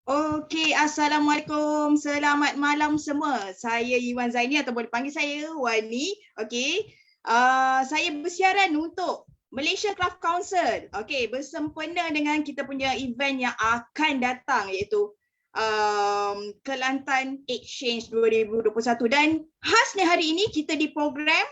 Okey, Assalamualaikum. Selamat malam semua. Saya Iwan Zaini atau boleh panggil saya Wani. Okey. Saya bersiaran untuk Malaysia Craft Council. Okey, bersempena dengan kita punya event yang akan datang iaitu Kelantan Exchange 2021 dan khasnya hari ini kita di program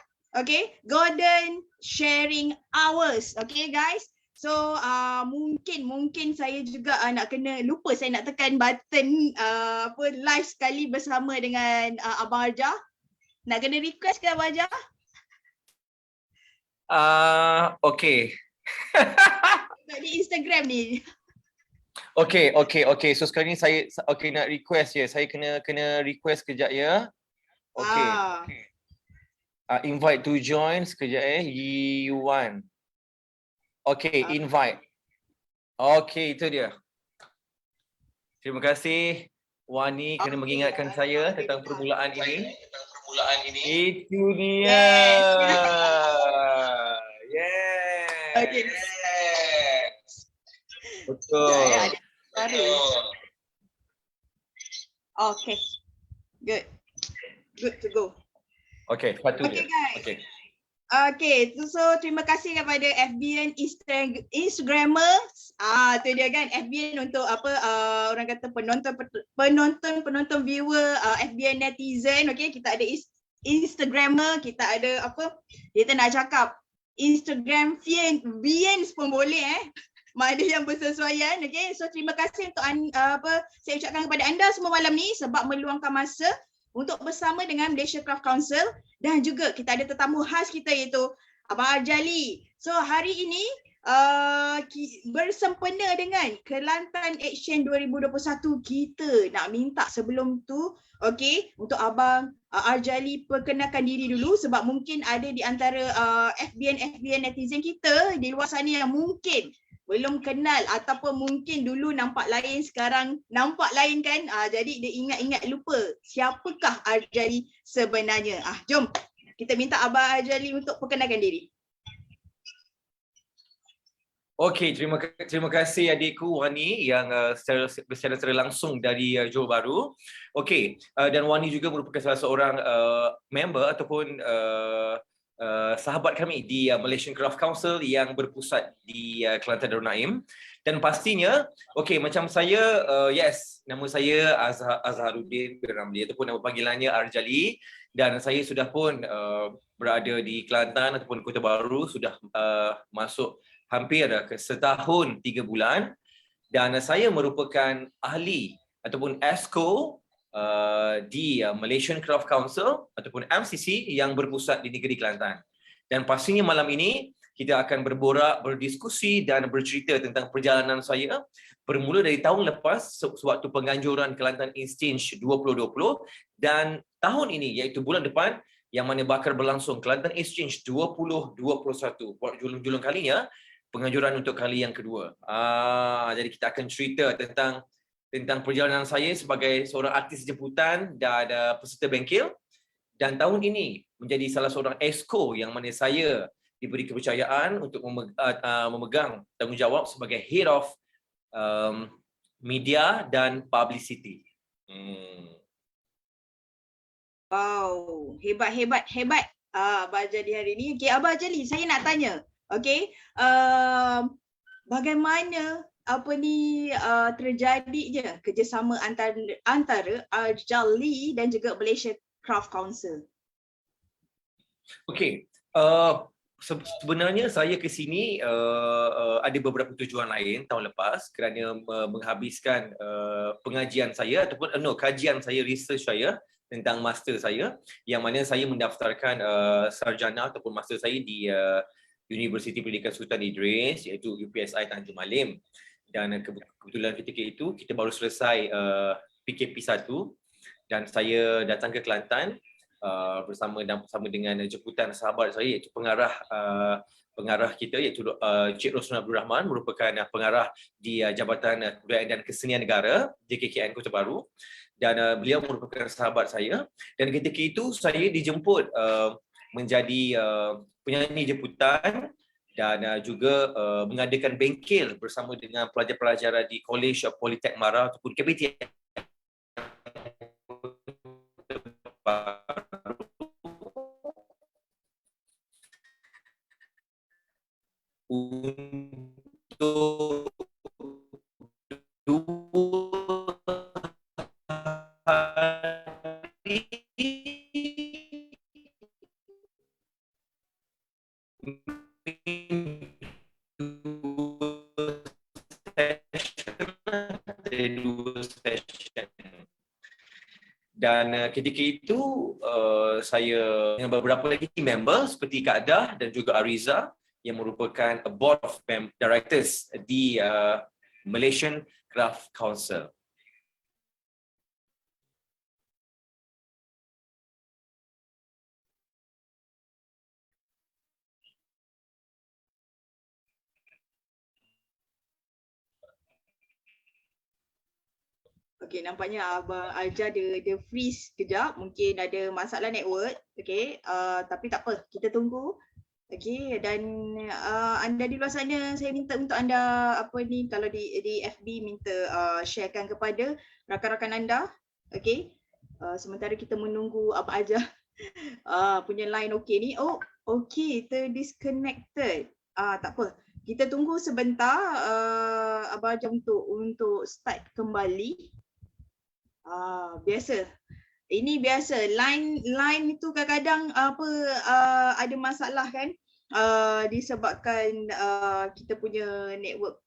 Golden Sharing Hours. Okey guys. So mungkin saya juga nak kena lupa saya nak tekan button live sekali bersama dengan Abang Arja. Nak kena request ke Abang Arja? Okay. Di Instagram ni. Okay. So sekarang ni saya nak request ya. Saya kena request kejap ya. Okay. Invite to join sekejap Yuan. Okay, invite. Okay, itu dia. Terima kasih Wani kerana mengingatkan saya tentang permulaan ini. Itu dia. Yes. Okay. Betul. Okay. Good to go. Okay, sepatu okay, dia. Guys. Okay, so terima kasih kepada FBN Instagramers. Tu dia kan, FBN untuk orang kata penonton viewer, FBN netizen. Okay, kita ada Instagrammer, kita ada kita nak cakap Instagram Viens pun boleh Mana yang bersesuaian. Okay, so terima kasih untuk saya ucapkan kepada anda semua malam ni sebab meluangkan masa untuk bersama dengan Malaysia Craft Council dan juga kita ada tetamu khas kita iaitu Abang Arjali. So hari ini bersempena dengan Kelantan Exchange 2021 kita nak minta sebelum tu untuk Abang Arjali perkenalkan diri dulu sebab mungkin ada di antara FBN netizen kita di luar sana yang mungkin belum kenal ataupun mungkin dulu nampak lain sekarang nampak lain kan, jadi dia ingat-ingat lupa siapakah Arjali sebenarnya. Jom kita minta Abang Arjali untuk perkenalkan diri. Okey, terima kasih adikku Wani yang secara langsung dari Johor Bahru. Okey, dan Wani juga merupakan salah seorang member ataupun sahabat kami di Malaysian Craft Council yang berpusat di Kelantan Darul Naim. Dan pastinya, macam saya, yes, nama saya Azharuddin bin Ramli ataupun nama panggilannya Arjali, dan saya sudah pun berada di Kelantan ataupun Kota Baru sudah masuk hampir ke setahun 3 bulan, dan saya merupakan ahli ataupun ESCO di Malaysian Craft Council ataupun MCC yang berpusat di negeri Kelantan. Dan pastinya malam ini kita akan berborak, berdiskusi dan bercerita tentang perjalanan saya bermula dari tahun lepas sewaktu penganjuran Kelantan Exchange 2020 dan tahun ini iaitu bulan depan yang mana bakal berlangsung Kelantan Exchange 2021. Buat julung-julung kalinya penganjuran untuk kali yang kedua. Jadi kita akan cerita tentang perjalanan saya sebagai seorang artis jemputan dan peserta bengkel, dan tahun ini menjadi salah seorang exco yang mana saya diberi kepercayaan untuk memegang tanggungjawab sebagai head of media dan publicity. Wow, hebat Abang Arjali hari ni. Abang Arjali, saya nak tanya, bagaimana terjadinya kerjasama antara Arjali dan juga Malaysia Craft Council? Sebenarnya saya ke sini ada beberapa tujuan lain tahun lepas kerana menghabiskan pengajian saya ataupun kajian saya, research saya tentang master saya, yang mana saya mendaftarkan sarjana ataupun master saya di Universiti Pendidikan Sultan Idris iaitu UPSI Tanjung Malim. Dan kebetulan ketika itu kita baru selesai PKP 1 dan saya datang ke Kelantan bersama dengan jemputan sahabat saya iaitu pengarah kita iaitu Cik Roslan Abdul Rahman, merupakan pengarah di Jabatan Kebudayaan dan Kesenian Negara JKKN Kota Baru, dan beliau merupakan sahabat saya, dan ketika itu saya dijemput menjadi penyanyi jemputan dan juga mengadakan bengkel bersama dengan pelajar-pelajar di College of Polytech Mara ataupun KPTM untuk 2 hari dua session. Dan ketika itu saya dengan beberapa lagi team member seperti Kak Dah dan juga Ariza yang merupakan board of directors di Malaysian Craft Council. Okey, nampaknya Abang Aja dia freeze kejap, mungkin ada masalah network. Okey, tapi tak apa, kita tunggu. Okey, dan anda di luar sana, saya minta untuk anda kalau di FB minta sharekan kepada rakan-rakan anda. Okey. Sementara kita menunggu Abang Aja punya line okey ni. Oh, okey, terdisconnected. Tak apa. Kita tunggu sebentar Abang Aja untuk start kembali. Biasa. Ini biasa. Line itu kadang-kadang ada masalah kan? Disebabkan kita punya network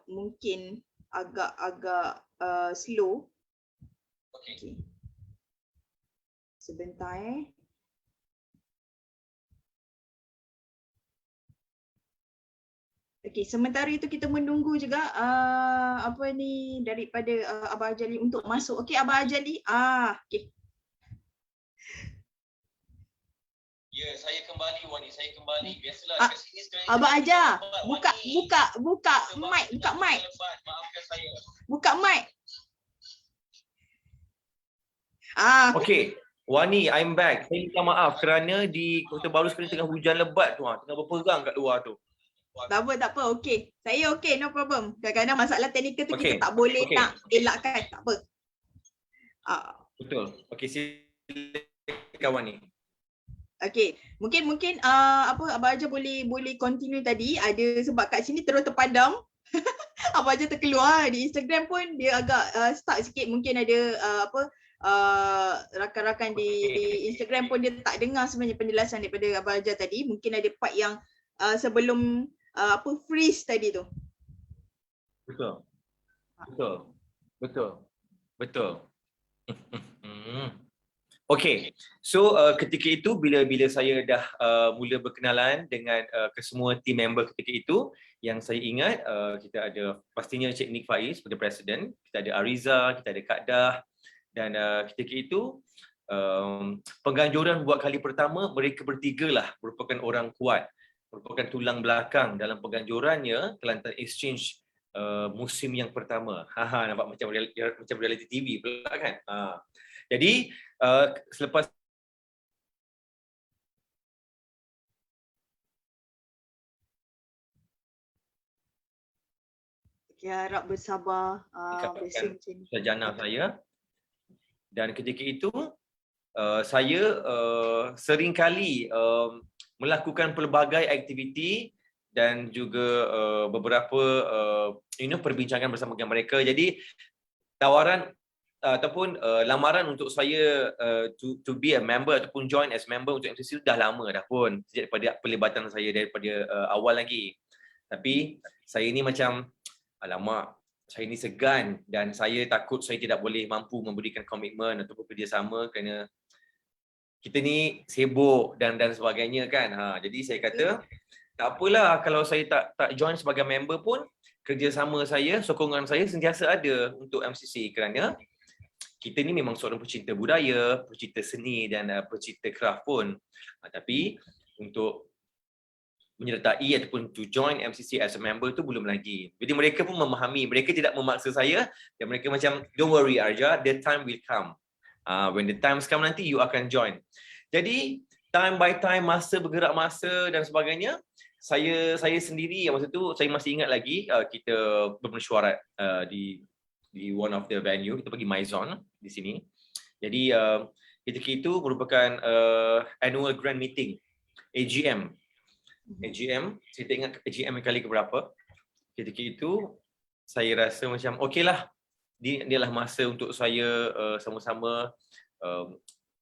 mungkin agak-agak slow. Okay. Sebentar Okey, sementara itu kita menunggu juga daripada Abang Ajali untuk masuk. Okey, Abang Ajali. Okey. Ya, saya kembali Wani, saya kembali. Biasalah kat sini sekarang. Abang Aja, buka mic, Maafkan saya. Buka mic. Okey. Wani, I'm back. Saya minta maaf kerana di Kota Baru sekarang tengah hujan lebat tu, tengah berperang kat luar tu. Tak apa. Okey. Saya okey, no problem. Kadang-kadang masalah teknikal tu kita tak boleh nak elakkan, tak apa. Betul. Okey, silakan Wani. Okey, mungkin Abang Aja boleh continue tadi. Ada sebab kat sini terus terpadam. Abang Aja terkeluar di Instagram pun dia agak stuck sikit. Mungkin ada rakan-rakan di Instagram pun dia tak dengar sebenarnya penjelasan daripada Abang Aja tadi. Mungkin ada part yang sebelum freeze tadi tu. Betul. Okey. So ketika itu bila saya dah mula berkenalan dengan kesemua team member ketika itu, yang saya ingat kita ada pastinya Cik Nick Faiz sebagai presiden, kita ada Ariza, kita ada Kak Dah, dan ketika itu pengganjuran buat kali pertama mereka bertiga lah merupakan orang kuat, merupakan tulang belakang dalam pengganjurannya Kelantan Exchange musim yang pertama. Nampak macam reality TV pula kan. Jadi selepas harap bersabar. Biasa macam ni. Sarjana saya, dan ketika itu saya seringkali melakukan pelbagai aktiviti dan juga beberapa perbincangan bersama dengan mereka. Jadi tawaran ataupun lamaran untuk saya to be a member ataupun join as member untuk MCC dah lama dah pun, sejak daripada pelibatan saya daripada awal lagi. Tapi saya ni macam alamak, saya ni segan dan saya takut saya tidak boleh mampu memberikan komitmen ataupun kerjasama kerana kita ni sibuk dan sebagainya kan. Jadi saya kata tak apalah kalau saya tak join sebagai member pun, kerjasama saya, sokongan saya sentiasa ada untuk MCC kerana kita ni memang seorang pecinta budaya, pecinta seni dan pecinta craft pun. Tapi untuk menyertai ataupun to join MCC as a member tu belum lagi. Jadi mereka pun memahami, mereka tidak memaksa saya dan mereka macam don't worry Arja, the time will come. When the time come nanti you akan join. Jadi time by time, masa bergerak masa dan sebagainya, saya sendiri masa tu saya masih ingat lagi kita bermesyuarat di one of the venue, kita pergi Maison di sini. Jadi ketika itu merupakan annual grand meeting AGM. Saya tak ingat AGM yang kali keberapa. Ketika itu saya rasa macam okeylah, dia lah masa untuk saya sama-sama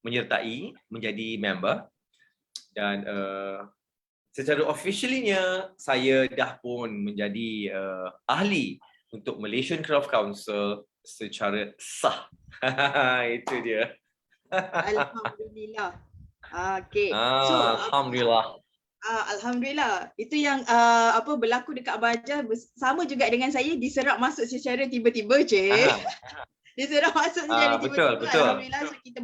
menyertai menjadi member. Dan secara officialnya saya dah pun menjadi ahli untuk Malaysian Craft Council secara sah. Itu dia. Alhamdulillah. Okay. So Alhamdulillah. Alhamdulillah. Itu yang berlaku dekat Abang Ajah sama juga dengan saya, diserap masuk secara tiba-tiba je. Diserap masuk secara tiba-tiba. Betul. Alhamdulillah, so kita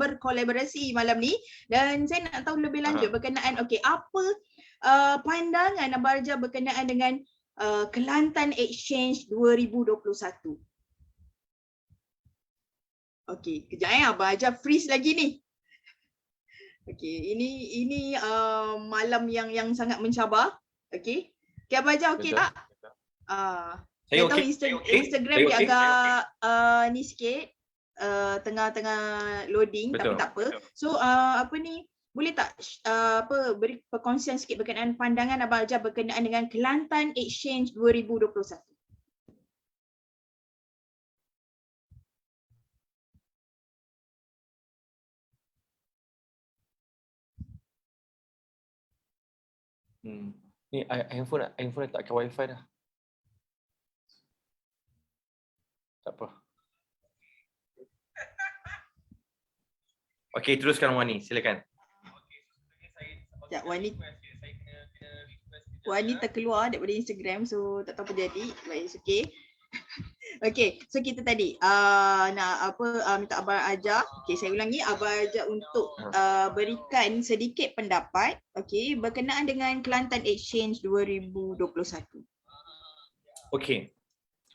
berkolaborasi malam ni dan saya nak tahu lebih lanjut berkenaan apa pandangan Abang Ajah berkenaan dengan Kelantan Exchange 2021. Okey, kejap Abang Ajah freeze lagi ni. Okey, ini malam yang sangat mencabar. Okey. Okay, Abang Ajah okey tak? Saya tahu Instagram dia agak ni sikit, tengah loading. Betul, tapi tak apa. So boleh tak beri perkongsian sikit berkenaan pandangan Abang Ajah berkenaan dengan Kelantan Exchange 2021? Ni handphone tak pakai wifi dah. Tak apa. Okey, teruskan Wani, silakan. Sekejap, Wani terkeluar daripada Instagram, so tak tahu apa jadi. Baik, okey. Okey, so kita tadi nak minta Abang Ajah, okey saya ulangi, Abang Ajah untuk berikan sedikit pendapat okey berkenaan dengan Kelantan Exchange 2021. Okey.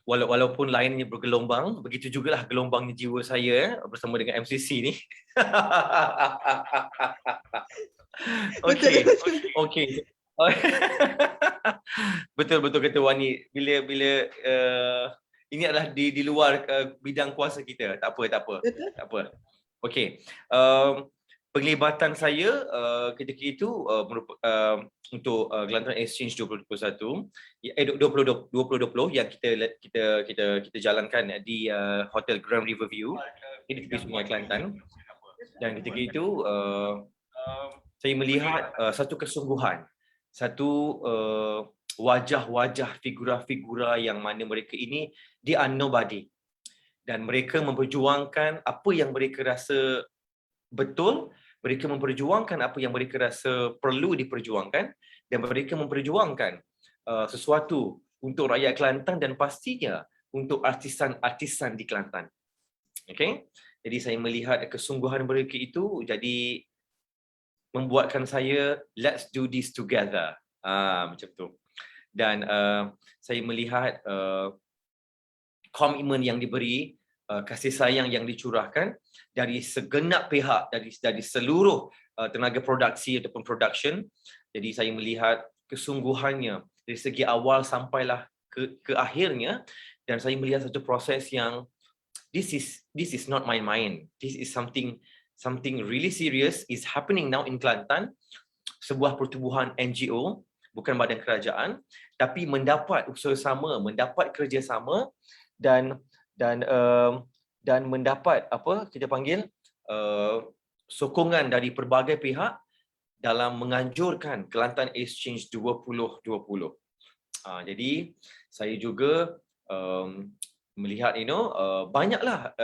Walaupun lainnya bergelombang, begitu jugalah gelombangnya jiwa saya bersama dengan MCC ni. Okey. Betul kata Wani, bila ini adalah di luar bidang kuasa kita. Tak apa. Okey. Penglibatan saya ketika itu untuk Kelantan Exchange 2020 yang kita jalankan di Hotel Grand Riverview di tepi Sungai Kelantan. Dan ketika itu saya melihat satu kesungguhan, satu wajah-wajah figura-figura yang mana mereka ini they are nobody, dan mereka memperjuangkan apa yang mereka rasa betul, mereka memperjuangkan apa yang mereka rasa perlu diperjuangkan, dan mereka memperjuangkan sesuatu untuk rakyat Kelantan dan pastinya untuk artisan-artisan di Kelantan. Okay? Jadi saya melihat kesungguhan mereka itu jadi membuatkan saya let's do this together. Macam tu. Dan saya melihat komitmen yang diberi, kasih sayang yang dicurahkan dari segenap pihak, dari seluruh tenaga produksi ataupun production. Jadi saya melihat kesungguhannya dari segi awal sampailah ke akhirnya, dan saya melihat satu proses yang this is not my mind. This is something really serious is happening now in Kelantan. Sebuah pertubuhan NGO, bukan badan kerajaan, tapi mendapat usaha sama, mendapat kerjasama dan mendapat sokongan dari pelbagai pihak dalam menganjurkan Kelantan Exchange 2020. Jadi saya juga melihat banyaklah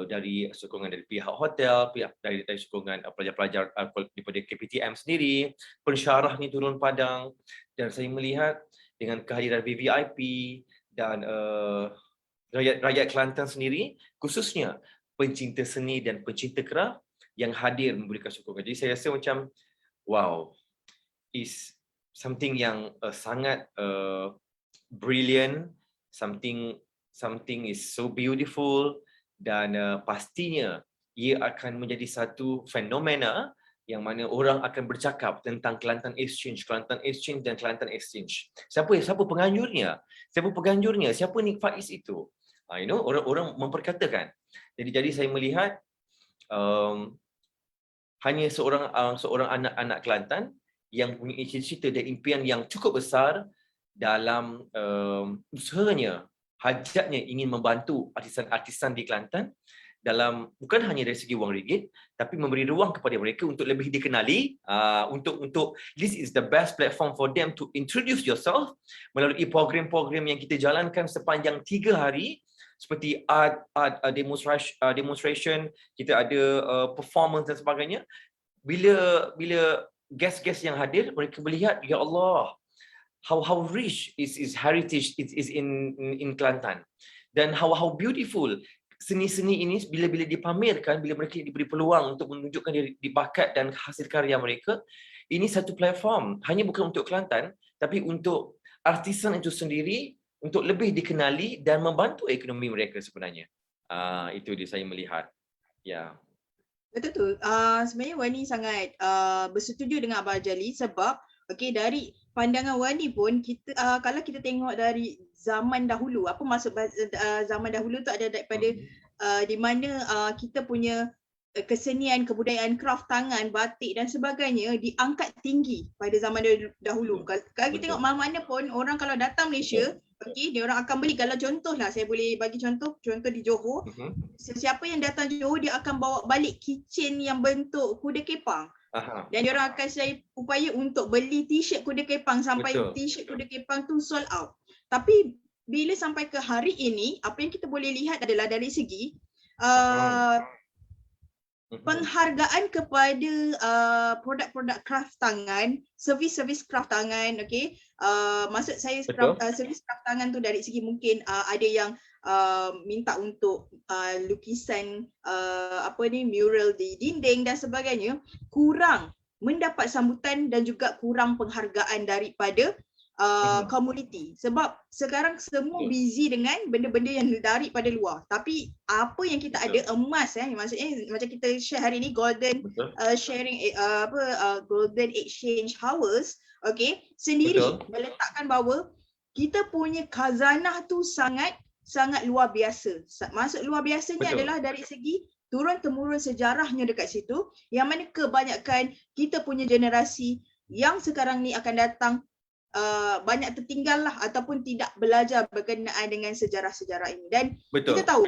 dari sokongan dari pihak hotel, dari sokongan pelajar-pelajar daripada KPTM sendiri, pensyarah ni turun padang, dan saya melihat dengan kehadiran VVIP dan rakyat Kelantan sendiri, khususnya pencinta seni dan pencinta craft yang hadir memberikan sokongan. Jadi saya rasa macam wow, is something yang sangat brilliant, something is so beautiful, dan pastinya ia akan menjadi satu fenomena yang mana orang akan bercakap tentang Kelantan Exchange dan Kelantan Exchange. Siapa penganjurnya? Siapa Nick Faiz itu? Orang memperkatakan. Jadi saya melihat hanya seorang anak-anak Kelantan yang punya cita-cita dan impian yang cukup besar dalam usahanya, hajatnya ingin membantu artisan-artisan di Kelantan dalam bukan hanya dari segi wang ringgit, tapi memberi ruang kepada mereka untuk lebih dikenali, untuk this is the best platform for them to introduce yourself melalui program-program yang kita jalankan sepanjang 3 hari seperti art demonstration, kita ada performance dan sebagainya. Bila guest-guest yang hadir, mereka melihat, ya Allah, how rich is heritage is in Kelantan, dan how beautiful seni-seni ini bila dipamerkan, bila mereka diberi peluang untuk menunjukkan diri bakat dan hasil karya mereka. Ini satu platform hanya bukan untuk Kelantan, tapi untuk artisan itu sendiri, untuk lebih dikenali dan membantu ekonomi mereka sebenarnya. Itu dia saya melihat. Ya. Betul. Sebenarnya Wani sangat bersetuju dengan Abang Jali sebab dari pandangan Wani pun kita kalau kita tengok dari zaman dahulu, apa maksud zaman dahulu tu ada daripada di mana kita punya kesenian, kebudayaan craft tangan, batik dan sebagainya diangkat tinggi pada zaman dahulu. Kalau kita tengok mana-mana pun orang kalau datang Malaysia, dia orang akan beli. Kalau contohlah, saya boleh bagi contoh di Johor. Sesiapa yang datang Johor, dia akan bawa balik kitchen yang bentuk kuda kepang. Dan dia orang akan saya upaya untuk beli t-shirt kuda kepang sampai t-shirt kuda kepang tu sold out. Tapi bila sampai ke hari ini, apa yang kita boleh lihat adalah dari segi penghargaan kepada produk-produk craft tangan, servis-servis craft tangan, maksud saya servis craft tangan tu dari segi mungkin ada yang minta untuk lukisan mural di dinding dan sebagainya, kurang mendapat sambutan dan juga kurang penghargaan daripada community, sebab sekarang semua busy dengan benda-benda yang daripada luar. Tapi apa yang kita ada emas, maksudnya macam kita share hari ni golden sharing golden exchange hours, sendiri meletakkan bahawa kita punya khazanah tu sangat luar biasa. Maksud luar biasanya adalah dari segi turun-temurun sejarahnya dekat situ, yang mana kebanyakan kita punya generasi yang sekarang ni akan datang banyak tertinggal lah ataupun tidak belajar berkenaan dengan sejarah-sejarah ini. Dan kita tahu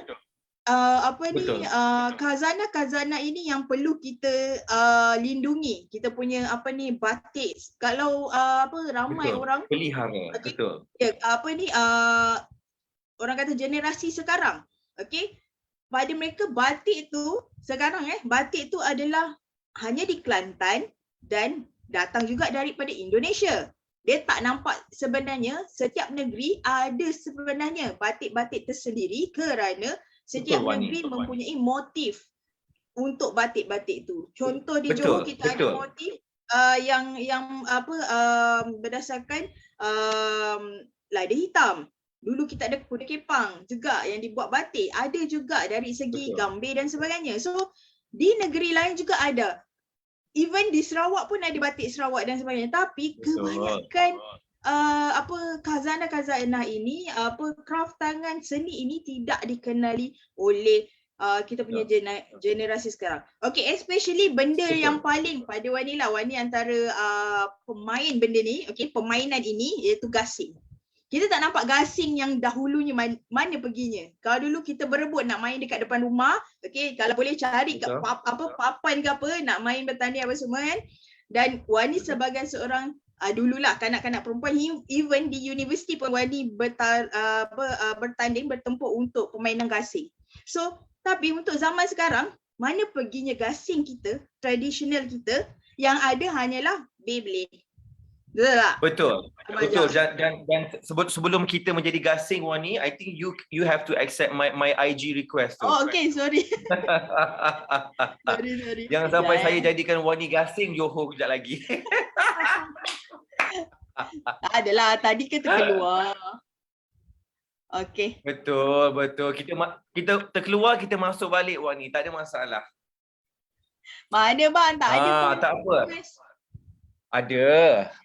khazanah-khazanah ini yang perlu kita lindungi. Kita punya batik. Kalau ramai orang pelihara. Orang kata generasi sekarang, pada mereka batik tu sekarang batik tu adalah hanya di Kelantan dan datang juga daripada Indonesia. Dia tak nampak sebenarnya setiap negeri ada sebenarnya batik-batik tersendiri kerana setiap negeri mempunyai motif untuk batik-batik tu. Contoh di Johor kita ada motif yang berdasarkan lada hitam. Dulu kita ada kuda kepang juga yang dibuat batik. Ada juga dari segi gambir dan sebagainya. So di negeri lain juga ada. Even di Sarawak pun ada batik Sarawak dan sebagainya. Tapi kebanyakan khazanah-khazanah ini, craft tangan seni ini tidak dikenali oleh kita punya generasi sekarang. Especially benda yang paling pada Wani lah. Wani antara pemain benda ni, permainan ini iaitu gasing. Kita tak nampak gasing yang dahulunya mana perginya. Kalau dulu kita berebut nak main dekat depan rumah, kalau boleh cari kat papan ke apa, nak main bertanding apa semua kan. Dan Wani sebagai seorang dululah kanak-kanak perempuan, even di universiti pun Wani bertanding bertempur untuk permainan gasing. So, tapi untuk zaman sekarang, mana perginya gasing kita, tradisional kita, yang ada hanyalah Beyblade. Betul. Dan sebelum kita menjadi gasing, Wani, I think you have to accept my IG request tu. Sorry. Jangan sampai saya jadikan Wani gasing Johor kejap lagi. Tak adalah, tadi kan terkeluar. Betul. Kita terkeluar, kita masuk balik, Wani, tak ada masalah. Mana bang, tak ada pun. Tak apa.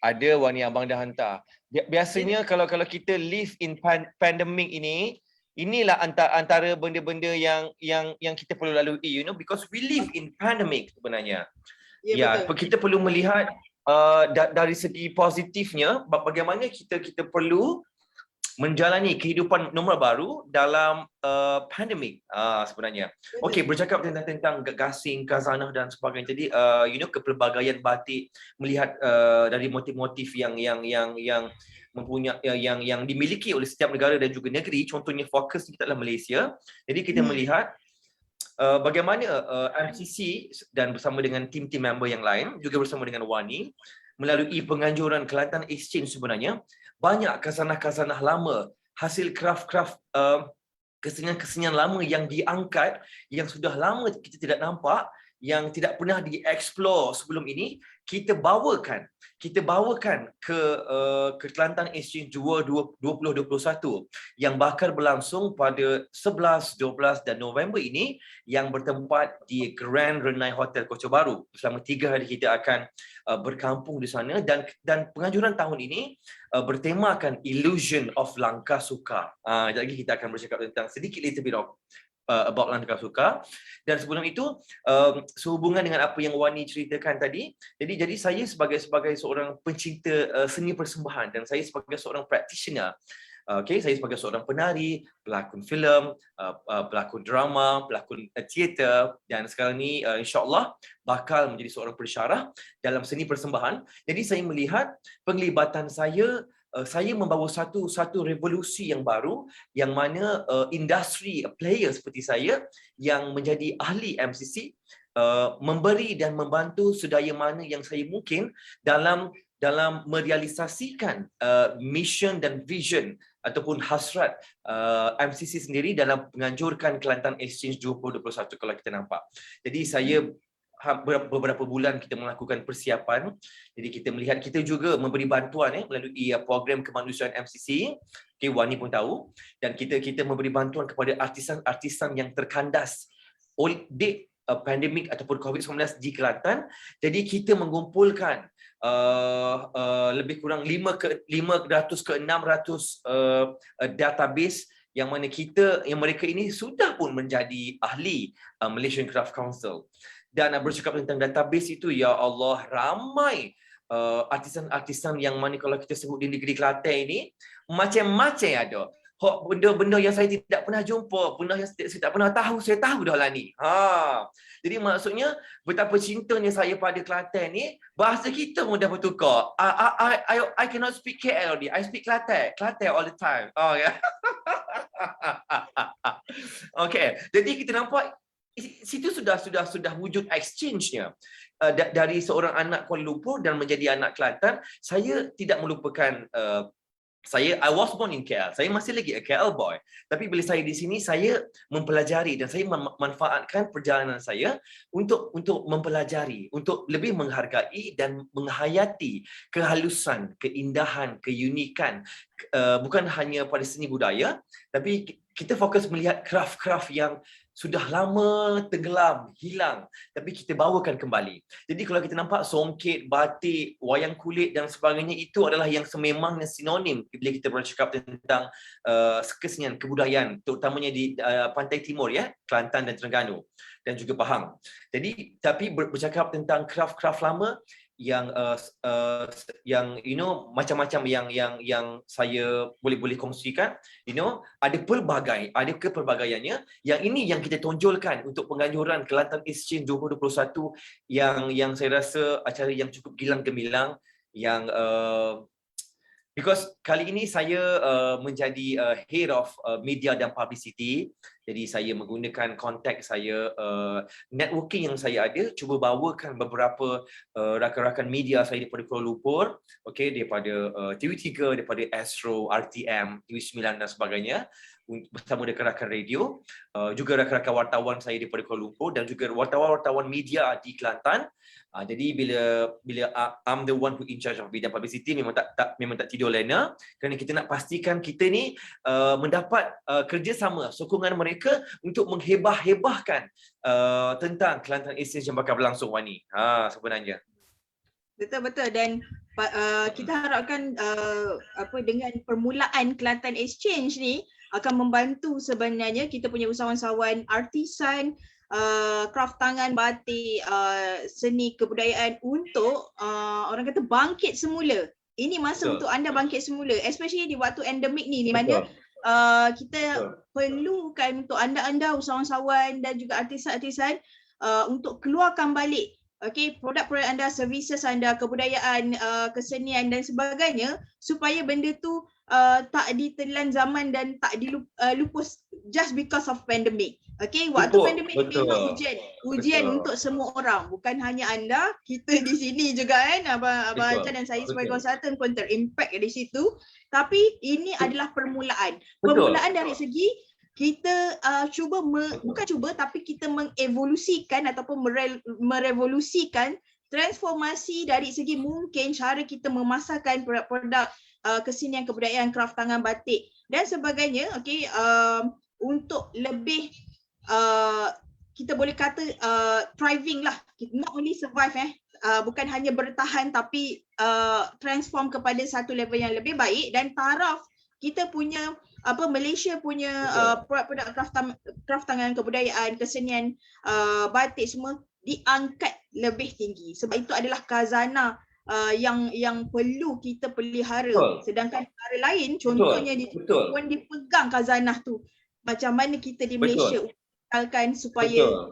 Ada Wani, abang dah hantar. Biasanya kalau kita live in pandemic ini, inilah antara benda-benda yang kita perlu lalui, because we live in pandemic sebenarnya. Ya, betul. kita perlu melihat dari segi positifnya bagaimana kita perlu menjalani kehidupan normal baru dalam pandemik sebenarnya. Okey, bercakap tentang gasing, khazanah dan sebagainya. Jadi kepelbagaian batik, melihat dari motif-motif yang mempunyai yang dimiliki oleh setiap negara dan juga negeri. Contohnya fokus kita adalah Malaysia. Jadi kita melihat bagaimana MCC dan bersama dengan tim-tim member yang lain, juga bersama dengan Wani, melalui penganjuran Kelantan Exchange sebenarnya, banyak khazanah-khazanah lama, hasil craft-craft kesenian-kesenian lama yang diangkat, yang sudah lama kita tidak nampak, yang tidak pernah dieksplor sebelum ini, kita bawakan ke Kelantan Exchange 2021 yang bakal berlangsung pada 11, 12 dan November ini, yang bertempat di Grand Renai Hotel Kocha Baru. Selama 3 hari kita akan berkampung di sana, dan penganjuran tahun ini bertemakan Illusion of Langkah Suka. Sekejap lagi kita akan bercakap tentang sedikit little bit of about Langkah Suka. Dan sebelum itu, sehubungan dengan apa yang Wani ceritakan tadi, jadi saya sebagai seorang pencinta seni persembahan, dan saya sebagai seorang practitioner. Saya sebagai seorang penari, pelakon filem, pelakon drama, pelakon teater, dan sekarang ni insya-Allah bakal menjadi seorang pensyarah dalam seni persembahan. Jadi saya melihat penglibatan saya membawa satu revolusi yang baru, yang mana industri player seperti saya yang menjadi ahli MCC memberi dan membantu sedaya mana yang saya mungkin dalam merealisasikan mission dan vision ataupun hasrat MCC sendiri dalam menganjurkan Kelantan Exchange 2021 kalau kita nampak. Jadi saya beberapa bulan kita melakukan persiapan. Jadi kita melihat, kita juga memberi bantuan melalui program kemanusiaan MCC. Wani pun tahu, dan kita memberi bantuan kepada artisan-artisan yang terkandas oleh pandemik ataupun COVID-19 di Kelantan. Jadi kita mengumpulkan lebih kurang 500 ke 600 database yang mana mereka ini sudah pun menjadi ahli Malaysian Craft Council. Dan bercakap tentang database itu, ya Allah, ramai artisan-artisan yang mana kalau kita sebut di negeri Kelantan ini, macam-macam ada. Benda-benda yang saya tidak pernah jumpa, benda yang saya tidak pernah tahu, saya tahu dah lah ni. Jadi maksudnya, betapa cintanya saya pada Kelantan ni, bahasa kita pun dah bertukar. I cannot speak KL already, I speak Kelantan all the time. Okay, jadi kita nampak situ sudah wujud exchange-nya. Dari seorang anak Kuala Lumpur dan menjadi anak Kelantan, saya tidak melupakan I was born in KL. Saya masih lagi a KL boy. Tapi bila saya di sini, saya mempelajari dan saya memanfaatkan perjalanan saya untuk mempelajari, untuk lebih menghargai dan menghayati kehalusan, keindahan, keunikan, bukan hanya pada seni budaya, tapi kita fokus melihat craft-craft yang sudah lama tenggelam, hilang, tapi kita bawakan kembali. Jadi kalau kita nampak songket, batik, wayang kulit dan sebagainya, itu adalah yang sememangnya sinonim bila kita bercakap tentang kesenian, kebudayaan, terutamanya di pantai timur, Kelantan dan Terengganu dan juga Pahang. Jadi tapi bercakap tentang craft-craft lama yang macam-macam yang saya boleh kongsikan, ada kepelbagaiannya, yang ini yang kita tonjolkan untuk penganjuran Kelantan Exchange 2021 yang saya rasa acara yang cukup gilang gemilang, yang because kali ini saya menjadi head of media dan publicity. Jadi saya menggunakan kontak saya, networking yang saya ada, cuba bawakan beberapa rakan-rakan media saya daripada Kuala Lumpur, daripada TV3, daripada Astro, RTM, TV9 dan sebagainya, bersama rakan-rakan radio, juga rakan-rakan wartawan saya daripada Kuala Lumpur dan juga wartawan-wartawan media di Kelantan. Jadi bila I'm the one who in charge of bidang publicity, memang tak tidur lena, kerana kita nak pastikan kita ni mendapat kerjasama, sokongan mereka untuk menghebah-hebahkan tentang Kelantan Exchange yang bakal berlangsung Wani. Sebenarnya. Betul-betul, dan kita harapkan dengan permulaan Kelantan Exchange ni akan membantu sebenarnya kita punya usahawan-usahawan artisan, kraft tangan, batik, seni kebudayaan untuk orang kata bangkit semula. Ini masa untuk anda bangkit semula, especially di waktu endemik ni, di mana kita perlukan untuk anda-anda usahawan-usahawan dan juga artisan-artisan untuk keluarkan balik produk-produk anda, services anda, kebudayaan, kesenian dan sebagainya, supaya benda tu tak ditelan zaman dan tak dilupus just because of pandemic. Waktu pandemik ni memang ujian untuk semua orang, bukan hanya anda, kita di sini juga kan, Abang Acan dan saya sebagai konsultan pun terimpact di situ. Tapi ini adalah permulaan. Permulaan dari segi kita tapi kita mengevolusikan ataupun merevolusikan transformasi dari segi mungkin cara kita memasarkan produk-produk kesenian, kebudayaan, kraft tangan, batik dan sebagainya, untuk lebih kita boleh kata thriving lah, not only survive bukan hanya bertahan tapi transform kepada satu level yang lebih baik. Dan taraf kita punya Malaysia punya produk-produk kraft tangan, kebudayaan, kesenian, batik semua diangkat lebih tinggi, sebab itu adalah khazanah yang perlu kita pelihara. Sedangkan negara lain contohnya pun dipegang khazanah tu. Macam mana kita di Malaysia usahakan supaya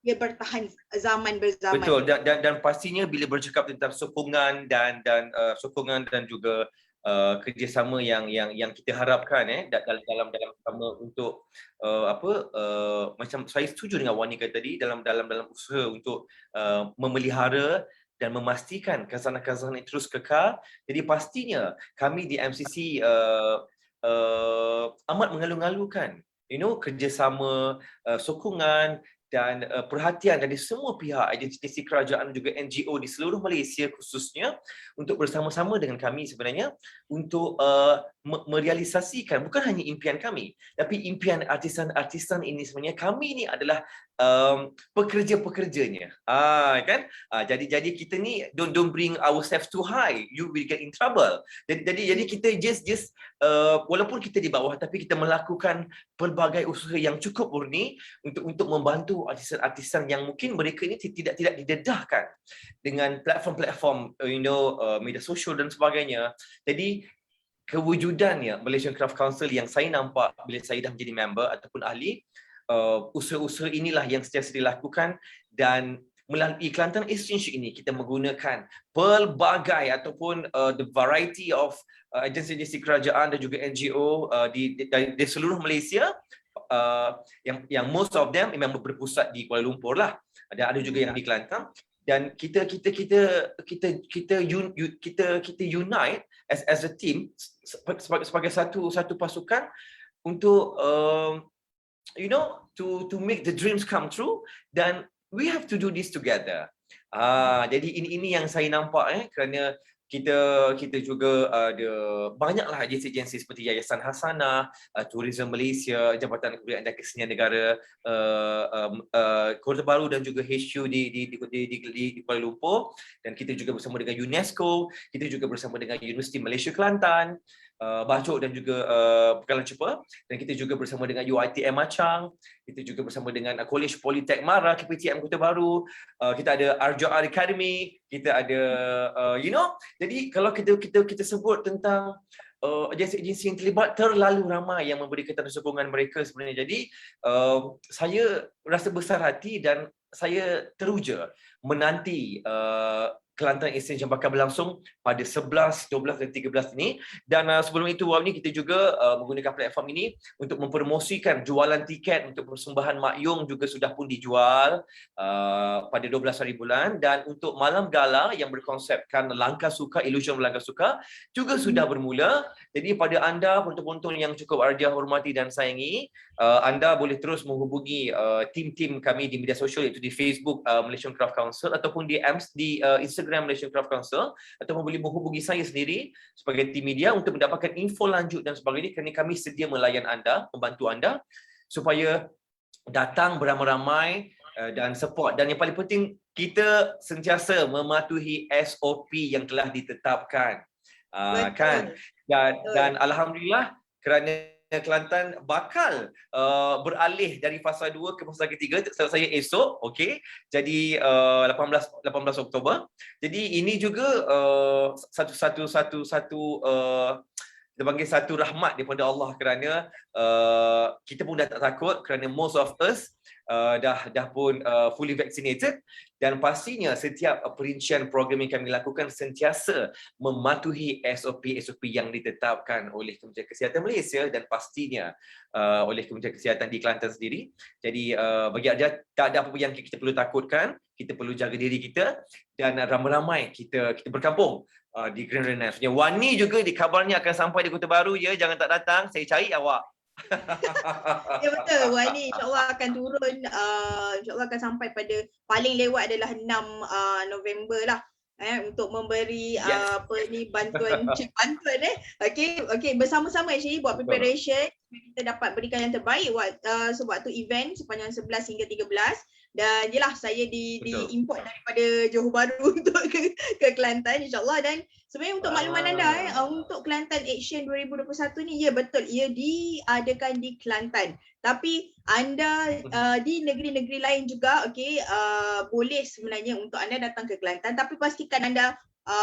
dia bertahan zaman berzaman. Betul, dan pastinya bila bercakap tentang sokongan dan sokongan dan juga kerjasama yang kita harapkan dalam sama untuk macam saya setuju dengan Wani kata tadi, dalam usaha untuk memelihara dan memastikan khazanah-khazanah terus kekal. Jadi pastinya kami di MCC amat mengalu-alukan kerjasama, sokongan dan perhatian dari semua pihak, agensi kerajaan dan juga NGO di seluruh Malaysia khususnya, untuk bersama-sama dengan kami sebenarnya untuk merealisasikan bukan hanya impian kami, tapi impian artisan-artisan ini. Sebenarnya kami ni adalah pekerja-pekerjanya, kan? Jadi kita ni don't bring ourselves too high, you will get in trouble. Jadi kita just walaupun kita di bawah, tapi kita melakukan pelbagai usaha yang cukup murni untuk membantu artisan-artisan yang mungkin mereka ini tidak didedahkan dengan platform-platform media sosial dan sebagainya. Jadi kewujudannya Malaysian Craft Council yang saya nampak bila saya dah menjadi member ataupun ahli, usaha-usaha inilah yang sentiasa dilakukan, dan melalui Kelantan Exchange ini kita menggunakan pelbagai ataupun the variety of agensi-agensi kerajaan dan juga NGO di seluruh Malaysia, yang most of them memang berpusat di Kuala Lumpur lah, ada juga yang di Kelantan. Dan kita unite as a team sebagai satu pasukan untuk to make the dreams come true, dan we have to do this together. Jadi ini yang saya nampak, kerana kita juga ada banyaklah agensi-agensi seperti Yayasan Hasanah, Tourism Malaysia, Jabatan Kebudayaan dan Kesenian Negara Kota Baru dan juga HQ di Kuala Lumpur, dan kita juga bersama dengan UNESCO, kita juga bersama dengan Universiti Malaysia Kelantan, Bacok dan juga Pekalan Cepa, dan kita juga bersama dengan UiTM Machang, kita juga bersama dengan College Politek Mara, KPTM Kota Baru, kita ada RJR Academy, kita ada jadi kalau kita sebut tentang agensi-agensi yang terlibat, terlalu ramai yang memberikan sokongan mereka sebenarnya. Jadi saya rasa besar hati dan saya teruja menanti Kelantan Exchange yang bakal berlangsung pada 11, 12 dan 13 ini. Dan sebelum itu Wani, kita juga menggunakan platform ini untuk mempromosikan jualan tiket untuk persembahan Mak Yong juga sudah pun dijual pada 12 hari bulan, dan untuk malam gala yang berkonsepkan Langkah Suka, Illusion Langkah Suka juga sudah bermula. Jadi pada anda penonton-penonton yang cukup Ardia hormati dan sayangi, anda boleh terus menghubungi tim-tim kami di media sosial, iaitu di Facebook Malaysian Craft Council ataupun di Instagram Malaysian Craft Council, ataupun boleh menghubungi saya sendiri sebagai tim media untuk mendapatkan info lanjut dan sebagainya, kerana kami sedia melayan anda, membantu anda supaya datang beramai-ramai dan support. Dan yang paling penting, kita sentiasa mematuhi SOP yang telah ditetapkan. Kan? Dan alhamdulillah kerana Kelantan bakal beralih dari fasa 2 ke fasa ketiga, saya esok, okey. Jadi 18 Oktober. Jadi ini juga satu kita panggil satu rahmat daripada Allah, kerana kita pun dah tak takut kerana most of us dah pun fully vaccinated, dan pastinya setiap perincian program yang kami lakukan sentiasa mematuhi SOP yang ditetapkan oleh Kementerian Kesihatan Malaysia dan pastinya oleh Kementerian Kesihatan di Kelantan sendiri. Jadi bagi anda, tak ada apa yang kita perlu takutkan, kita perlu jaga diri kita, dan ramai-ramai kita berkampung di Grand Renai. Wani juga dikabarnya akan sampai di Kota Baru, ya, jangan tak datang, saya cari awak. Ya betul, Wani insyaAllah akan turun, insyaAllah akan sampai pada paling lewat adalah 6 November lah, untuk memberi bantuan okey bersama-sama actually buat preparation, kita dapat berikan yang terbaik sewaktu event sepanjang 11 hingga 13. Dan jelah saya diimport daripada Johor Bahru untuk ke Kelantan insyaAllah. Dan sebenarnya untuk makluman anda, untuk Kelantan Action 2021 ni, ya betul, ia diadakan di Kelantan. Tapi anda di negeri-negeri lain juga, boleh sebenarnya untuk anda datang ke Kelantan, tapi pastikan anda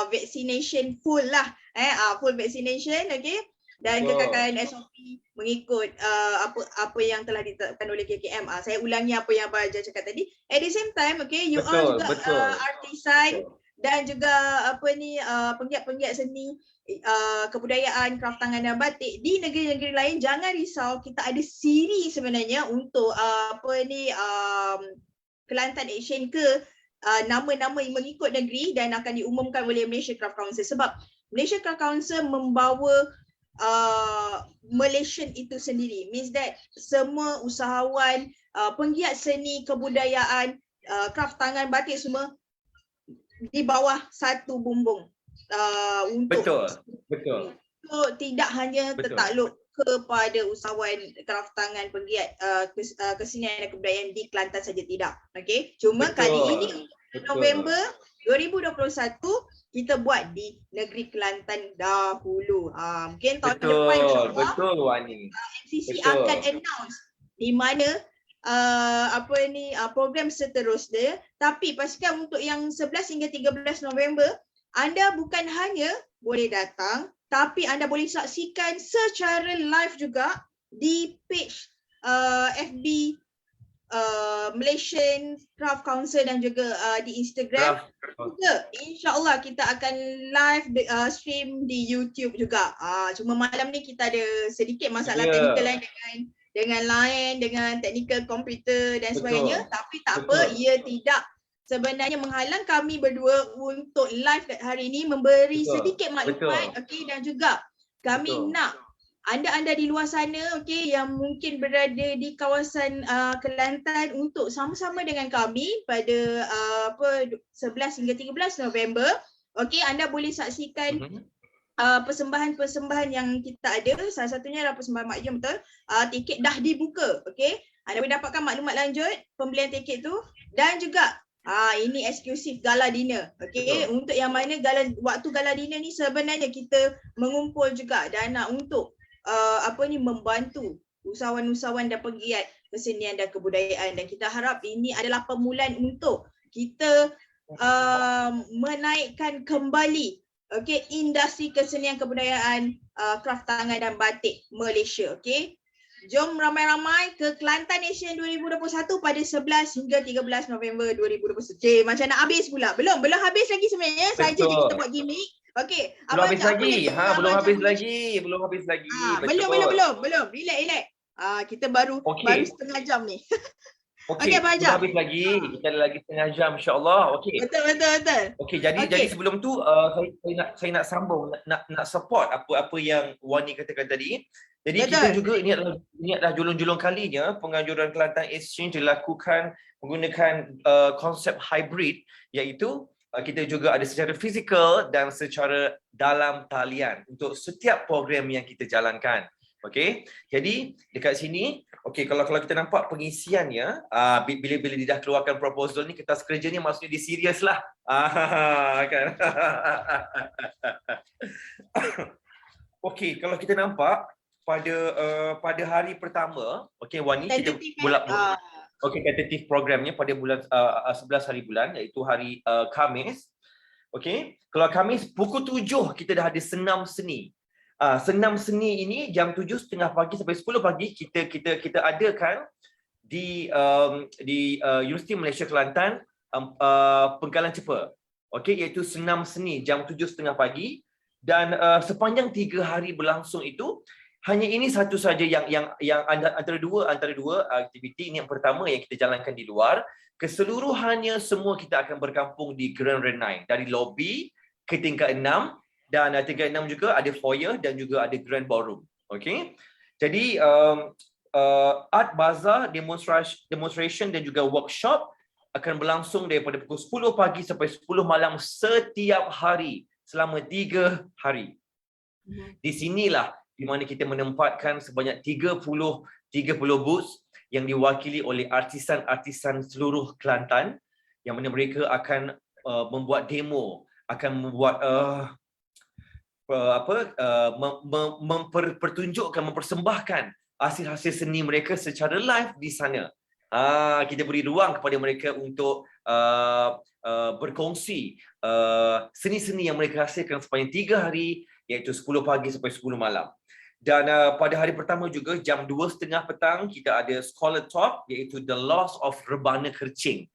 vaccination full lah, full vaccination, dan kekakalan SOP mengikut apa yang telah ditetapkan oleh KKM. Saya ulangi apa yang Abang Ajar cakap tadi. At the same time, you are juga artisan dan juga penggiat-penggiat seni, kebudayaan, kraft tangan dan batik di negeri-negeri lain. Jangan risau, kita ada siri sebenarnya untuk Kelantan Action ke nama-nama yang mengikut negeri dan akan diumumkan oleh Malaysia Craft Council. Sebab Malaysia Craft Council membawa Malaysian itu sendiri, means that semua usahawan, penggiat seni, kebudayaan, kraft tangan, batik semua di bawah satu bumbung, untuk tidak hanya tertakluk kepada usahawan kraft tangan, penggiat kesenian dan kebudayaan di Kelantan saja, tidak. Cuma kali ini November 2021 kita buat di negeri Kelantan dahulu. Mungkin tahun depan insyaAllah MCC akan announce di mana program seterusnya. Tapi pastikan untuk yang 11 hingga 13 November, anda bukan hanya boleh datang, tapi anda boleh saksikan secara live juga di page FB Malaysian Craft Council dan juga di Instagram. InsyaAllah kita akan live stream di YouTube juga. Cuma malam ni kita ada sedikit masalah teknikal dengan teknikal komputer dan sebagainya. Tapi tak apa, ia tidak sebenarnya menghalang kami berdua untuk live kat hari ini, memberi sedikit maklumat, dan juga kami nak anda-anda di luar sana, yang mungkin berada di kawasan Kelantan, untuk sama-sama dengan kami pada 11 hingga 13 November, anda boleh saksikan persembahan-persembahan yang kita ada. Salah satunya adalah persembahan Mak Yong, betul. Tiket dah dibuka, anda boleh dapatkan maklumat lanjut pembelian tiket tu, dan juga ini eksklusif gala dinner. Untuk yang mana waktu gala dinner ni sebenarnya kita mengumpul juga dana untuk membantu usahawan-usahawan dan penggiat kesenian dan kebudayaan, dan kita harap ini adalah permulaan untuk kita menaikkan kembali industri kesenian kebudayaan, kraft tangan dan batik Malaysia. Jom ramai-ramai ke Kelantan Nation 2021 pada 11 hingga 13 November 2021. Okay, macam nak habis pula. Belum habis lagi sebenarnya. Saja je kita Betul. buat gimmick. Okey, Belum habis apa lagi. yang Belum Abang habis Chan boleh lagi. Belum habis lagi. belum. Betul. Relax. Kita baru Okey. setengah jam ni. Okey, Abang belum Ajak. habis lagi. Kita ada lagi setengah jam insya-Allah. Okey. Betul. Okey, jadi Okey. sebelum tu saya nak sambung nak support apa yang Wani katakan tadi. Jadi Betul. kita juga ini adalah julung-julung kalinya penganjuran Kelantan Exchange dilakukan menggunakan konsep hybrid, iaitu kita juga ada secara fizikal dan secara dalam talian untuk setiap program yang kita jalankan. Okey. Jadi dekat sini, okey, kalau kita nampak pengisiannya, bila dia dah keluarkan proposal ni, kertas kerja ni maksudnya dia serius lah. Kan. Okey, kalau kita nampak pada hari pertama, okey Wani, kita okey, tentative programnya pada bulan 11 hari bulan, iaitu hari Khamis. Okey, kalau Khamis pukul 7 kita dah ada senam seni. Senam seni ini jam 7.30 pagi sampai 10 pagi kita adakan di Universiti Malaysia Kelantan, Pengkalan Cepa. Okey, iaitu senam seni jam 7.30 pagi, dan sepanjang 3 hari berlangsung itu hanya ini satu saja yang antara dua aktiviti ini. Yang pertama yang kita jalankan di luar, keseluruhannya semua kita akan berkampung di Grand Renai, dari lobby ke tingkat 6, dan tingkat 6 juga ada foyer dan juga ada grand ballroom. Okey. Jadi art bazaar, demonstration dan juga workshop akan berlangsung daripada pukul 10 pagi sampai 10 malam setiap hari selama 3 hari. Di sinilah di mana kita menempatkan sebanyak 30 booth yang diwakili oleh artisan-artisan seluruh Kelantan, yang mana mereka akan membuat demo, akan membuat mempersembahkan hasil-hasil seni mereka secara live di sana. Kita beri ruang kepada mereka untuk berkongsi seni-seni yang mereka hasilkan sepanjang 3 hari, iaitu 10 pagi sampai 10 malam. Dan pada hari pertama juga jam 2.30 petang kita ada Scholar Talk, iaitu The Loss of Rebana Kercing.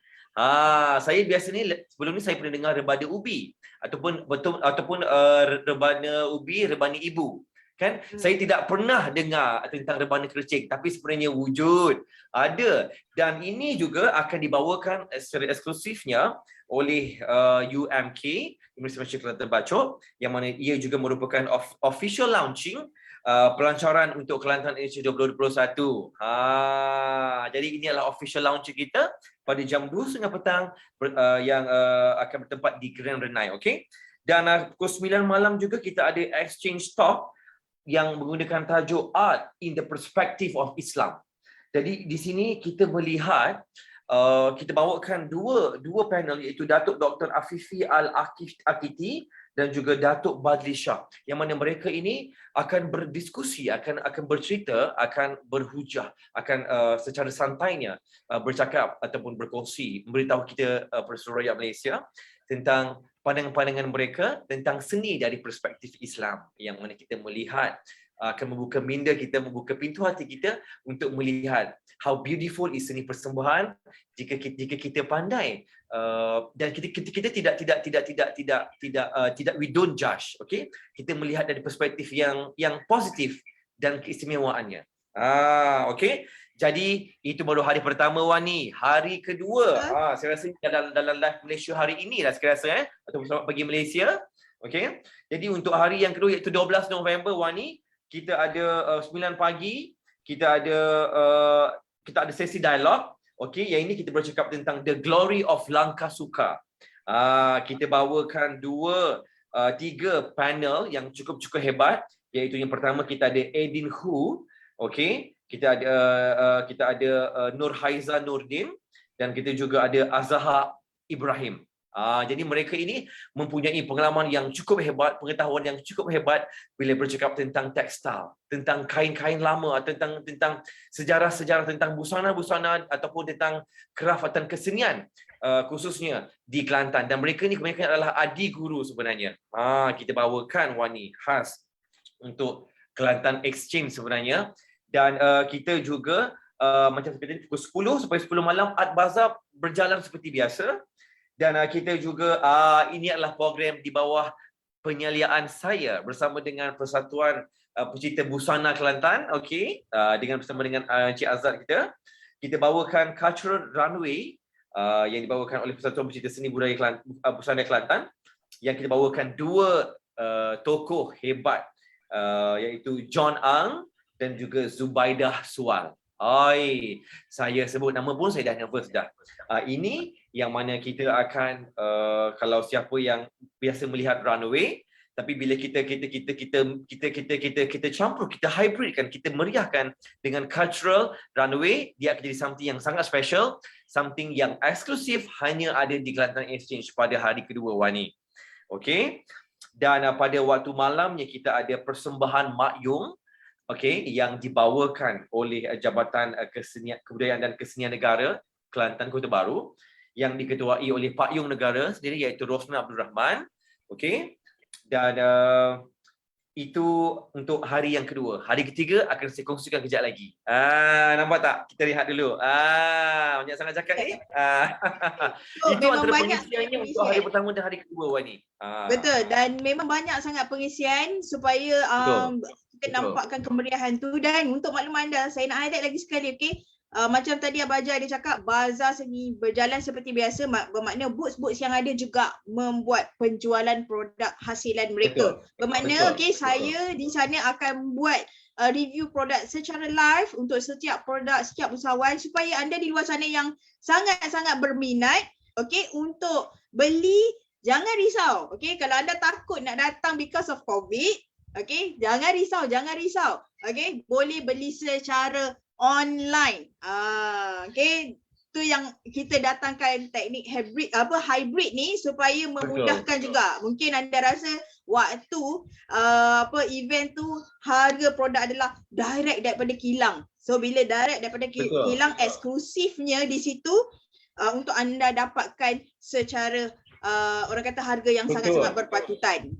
Saya biasa ni, sebelum ni saya pernah dengar rebana ubi ataupun rebana ubi, rebana ibu. Kan? Saya tidak pernah dengar tentang rebana kercing, tapi sebenarnya wujud, ada. Dan ini juga akan dibawakan secara eksklusifnya oleh UMK, Universiti Malaysia Kelantan Bacok, yang mana ia juga merupakan official launching pelancaran untuk Kelantan Asia 2021. Jadi ini adalah official launching kita pada jam 2.30 petang yang akan bertempat di Grand Renai. Okay? Dan pukul 9 malam juga kita ada exchange talk yang menggunakan tajuk Art in the Perspective of Islam. Jadi di sini kita melihat kita bawakan dua panel, iaitu Datuk Dr. Afifi Al-Akiti dan juga Datuk Badli Shah, yang mana mereka ini akan berdiskusi, akan bercerita, akan berhujah, akan secara santainya bercakap ataupun berkongsi, memberitahu kita perseluruhan rakyat Malaysia tentang pandangan-pandangan mereka tentang seni dari perspektif Islam, yang mana kita melihat akan membuka minda kita, membuka pintu hati kita untuk melihat how beautiful is seni persembahan jika kita pandai, dan kita tidak we don't judge, okay? Kita melihat dari perspektif yang positif dan keistimewaannya. Okay? Jadi itu baru hari pertama, Wani. Hari kedua, saya rasa dalam live Malaysia hari ini lah saya rasa, atau selamat pagi Malaysia. Okay? Jadi untuk hari yang kedua, iaitu 12 November, Wani, kita ada 9 pagi, kita ada sesi dialog. Okay, yang ini kita bercakap tentang The Glory of Langkah Suka. Kita bawakan 3 panel yang cukup hebat, iaitu yang pertama kita ada Edin Hu, okay, kita ada Nur Haiza Nurdin, dan kita juga ada Azhar Ibrahim. Jadi mereka ini mempunyai pengalaman yang cukup hebat, pengetahuan yang cukup hebat bila bercakap tentang tekstil, tentang kain-kain lama, tentang sejarah-sejarah, tentang busana-busana ataupun tentang kraft atau kesenian, khususnya di Kelantan. Dan mereka adalah adik guru sebenarnya. Kita bawakan, Wani, khas untuk Kelantan Exchange sebenarnya. Dan kita juga macam seperti pukul 10 sampai 10 malam Art Bazaar berjalan seperti biasa. Dan kita juga ini adalah program di bawah penyaliaan saya bersama dengan Persatuan Pecinta Busana Kelantan, okey, bersama dengan Encik Azad kita bawakan Cultural Runway yang dibawakan oleh Persatuan Pecinta Seni Budaya Busana Kelantan, yang kita bawakan dua tokoh hebat iaitu John Ang dan juga Zubaidah Sual. Saya sebut nama pun saya dah nervous dah. Ini yang mana kita akan kalau siapa yang biasa melihat runway, tapi bila kita campur, kita hybridkan, kita meriahkan dengan cultural runway, dia akan jadi something yang sangat special, something yang eksklusif hanya ada di Kelantan Exchange pada hari kedua, Wani. Okey. Dan pada waktu malamnya kita ada persembahan Mak Yung, okey, yang dibawakan oleh Jabatan Kebudayaan dan Kesenian Negara Kelantan Kota Baru, yang diketuai oleh Pak Yung Negara sendiri iaitu Rosna Abdul Rahman. Okey. Dan itu untuk hari yang kedua. Hari ketiga akan saya kongsikan kejap lagi. Nampak tak? Kita lihat dulu. Banyak sangat cakap ni. Itu antara pengisiannya untuk hari pertama dan hari kedua, Wani. Betul, dan memang banyak sangat pengisian supaya kita nampakkan kemeriahan tu. Dan untuk makluman anda, saya nak highlight lagi sekali, okey? Macam tadi Abah Hajar dia cakap, bazar seni berjalan seperti biasa, bermakna boots-boots yang ada juga membuat penjualan produk hasilan mereka. Bermakna okey, saya di sana akan buat review produk secara live untuk setiap produk, setiap usahawan, supaya anda di luar sana yang sangat-sangat berminat, okey, untuk beli, jangan risau. Okey, kalau anda takut nak datang because of COVID, okey, jangan risau. Okey, boleh beli secara online. Okay, tu yang kita datangkan teknik hybrid ni supaya memudahkan juga. Mungkin anda rasa waktu event tu harga produk adalah direct daripada kilang. So bila direct daripada kilang, eksklusifnya di situ untuk anda dapatkan secara orang kata harga yang sangat-sangat berpatutan.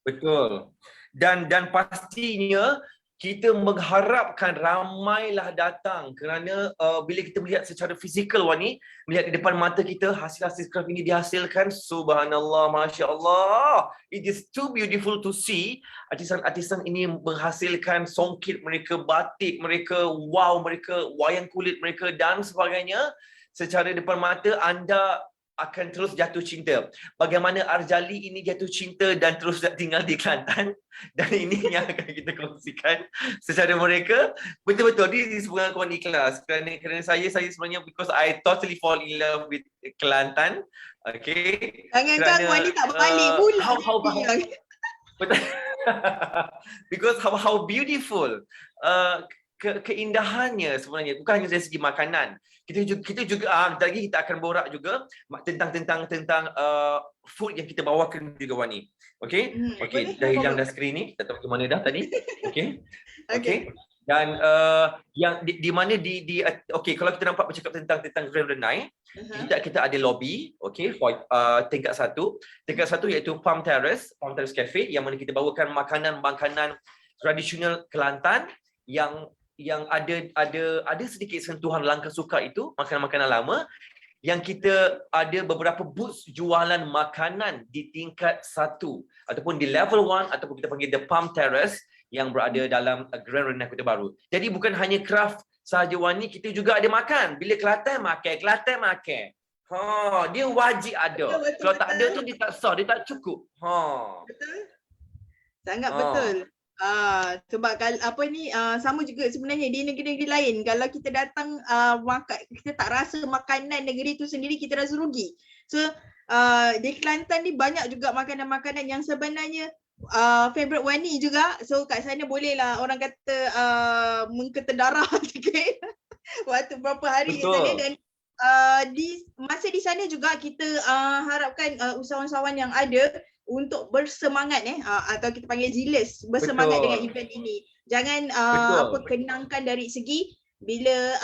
Betul. Dan pastinya kita mengharapkan ramailah datang, kerana bila kita melihat secara fizikal, Wani, melihat di depan mata kita hasil-hasil craft ini dihasilkan, subhanallah, masya Allah, it is too beautiful to see. Artisan-artisan ini menghasilkan songkit mereka, batik mereka, mereka, wayang kulit mereka dan sebagainya. Secara depan mata anda akan terus jatuh cinta. Bagaimana Arjali ini jatuh cinta dan terus tinggal di Kelantan, dan ini yang akan kita kongsikan secara mereka. Betul-betul ini pengakuan ikhlas. Kerana saya sebenarnya, because I totally fall in love with Kelantan. Okay. Jangan Wani tak balik pula. Because how beautiful. Keindahannya sebenarnya bukan hanya dari segi makanan. Kita juga lagi kita akan borak juga tentang food yang kita bawakan juga, Wani. Okey. Dah hilang dah skrin ni. Tak tahu ke mana dah tadi. Okey. Dan yang di mana okey, kalau kita nampak bercakap tentang Grand Renai, kita ada lobby, okey, tingkat 1. Tingkat 1 iaitu Palm Terrace Cafe, yang mana kita bawakan makanan tradisional Kelantan yang ada sedikit sentuhan langkah suka itu, makanan-makanan lama, yang kita ada beberapa booths jualan makanan di tingkat 1 ataupun di level 1 ataupun kita panggil the Palm Terrace yang berada dalam Grand Renai Kota Baru. Jadi bukan hanya craft sahaja, Wani, kita juga ada makan. Bila Kelantan makan. Dia wajib ada. Kalau tak ada tu dia tak sah, dia tak cukup. Betul. Sangat betul. Sebab sama juga sebenarnya di negeri-negeri lain. Kalau kita datang makan, kita tak rasa makanan negeri tu sendiri, kita rasa rugi. So di Kelantan ni banyak juga makanan-makanan yang sebenarnya favorite Wani juga. So kat sana bolehlah orang kata mengketa darah sikit waktu berapa hari kat sana. Dan masa di sana juga kita harapkan usahawan-usahawan yang ada untuk bersemangat atau kita panggil zealous, bersemangat dengan event ini. Jangan kenangkan dari segi bila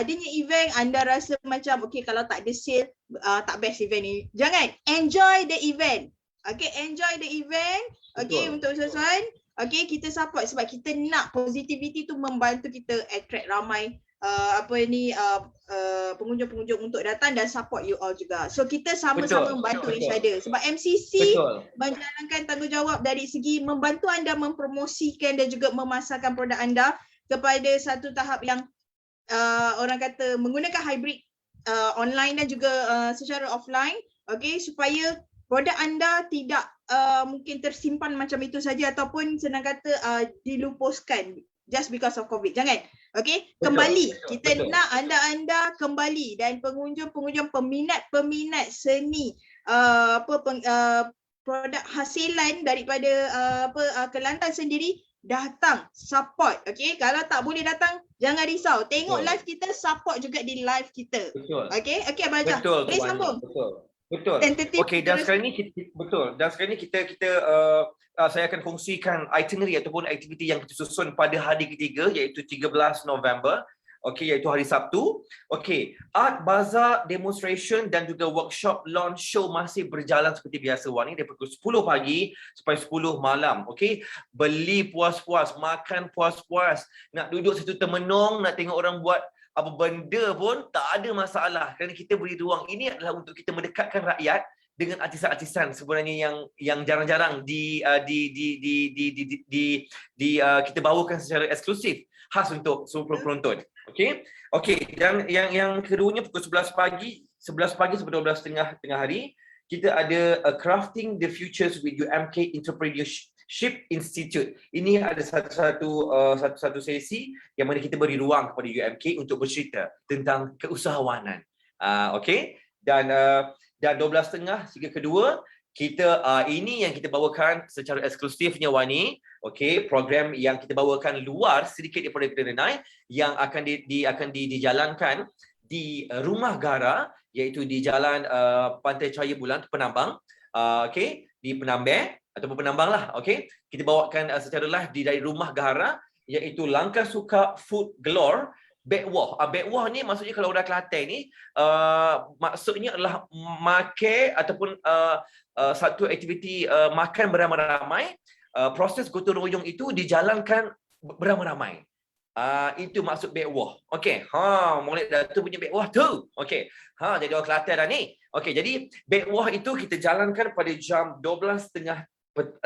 adanya event anda rasa macam okey, kalau tak ada sale tak best event ni. Jangan, enjoy the event. Okey, enjoy the event. Okey, untuk usahawan Okay, kita support sebab kita nak positivity tu membantu kita attract ramai pengunjung-pengunjung untuk datang dan support you all juga. So kita sama-sama membantu each other. Sebab MCC menjalankan tanggungjawab dari segi membantu anda mempromosikan dan juga memasarkan produk anda kepada satu tahap yang orang kata menggunakan hybrid online dan juga secara offline, okay, supaya produk anda tidak mungkin tersimpan macam itu saja ataupun senang kata dilupuskan just because of COVID. Jangan. Okay, kembali. Kita nak anda-anda kembali dan pengunjung-pengunjung, peminat-peminat seni produk hasilan daripada Kelantan sendiri datang, support. Okay, kalau tak boleh datang, jangan risau. Tengok live kita, support juga di live kita. Okay, Abang Ajah. Boleh sambung? Betul. Okey, dan sekarang ni kita saya akan kongsikan itinerary ataupun aktiviti yang kita susun pada hari ketiga iaitu 13 November. Okey, iaitu hari Sabtu. Okey, art bazaar, demonstration dan juga workshop launch show masih berjalan seperti biasa Wani dari pukul 10 pagi sampai 10 malam. Okey, beli puas-puas, makan puas-puas, nak duduk situ termenung, nak tengok orang buat apa benda pun tak ada masalah kerana kita beri ruang. Ini adalah untuk kita mendekatkan rakyat dengan artisan-artisan sebenarnya yang jarang-jarang kita bawakan secara eksklusif khas untuk seluruh penonton. Okey, dan yang keduanya pukul 11 pagi sampai 12:30 tengah hari kita ada Crafting the Futures with UMK Entrepreneurship Institute. Ini ada satu sesi yang mana kita beri ruang kepada UMK untuk bercerita tentang keusahawanan. Okey, dan 12:30 hingga kedua kita ini yang kita bawakan secara eksklusifnya Wani. Okey, program yang kita bawakan luar sedikit daripada Kerenai yang akan dijalankan di Rumah Gara iaitu di Jalan Pantai Cahaya Bulan Penambang. Okey, di Penambang ataupun Penambang lah. Okey, kita bawakan secara live dari Rumah Gara iaitu Langkah Suka Food Galore Backwah. Backwah ni maksudnya kalau orang Kelantan ni maksudnya adalah makan ataupun satu aktiviti makan beramai-ramai. Proses gotong royong itu dijalankan beramai-ramai. Itu maksud backwah. Okey. Molek Datuk punya backwah tu. Okey. Jadi orang Kelantan dah ni. Okey, jadi backwah itu kita jalankan pada jam 12:30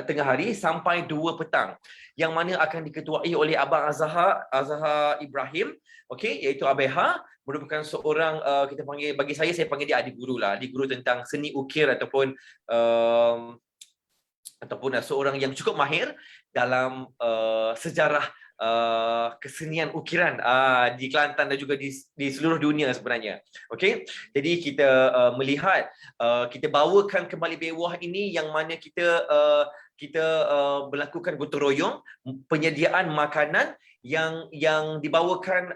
tengah hari sampai 2 petang. Yang mana akan diketuai oleh Abang Azhar Ibrahim. Okey, iaitu Abeha, merupakan seorang kita panggil, bagi saya panggil dia adik guru lah. Adik guru tentang seni ukir ataupun seorang yang cukup mahir dalam sejarah kesenian ukiran di Kelantan dan juga di seluruh dunia sebenarnya. Okey, jadi kita melihat kita bawakan kembali backwah ini yang mana kita melakukan gotong royong penyediaan makanan yang dibawakan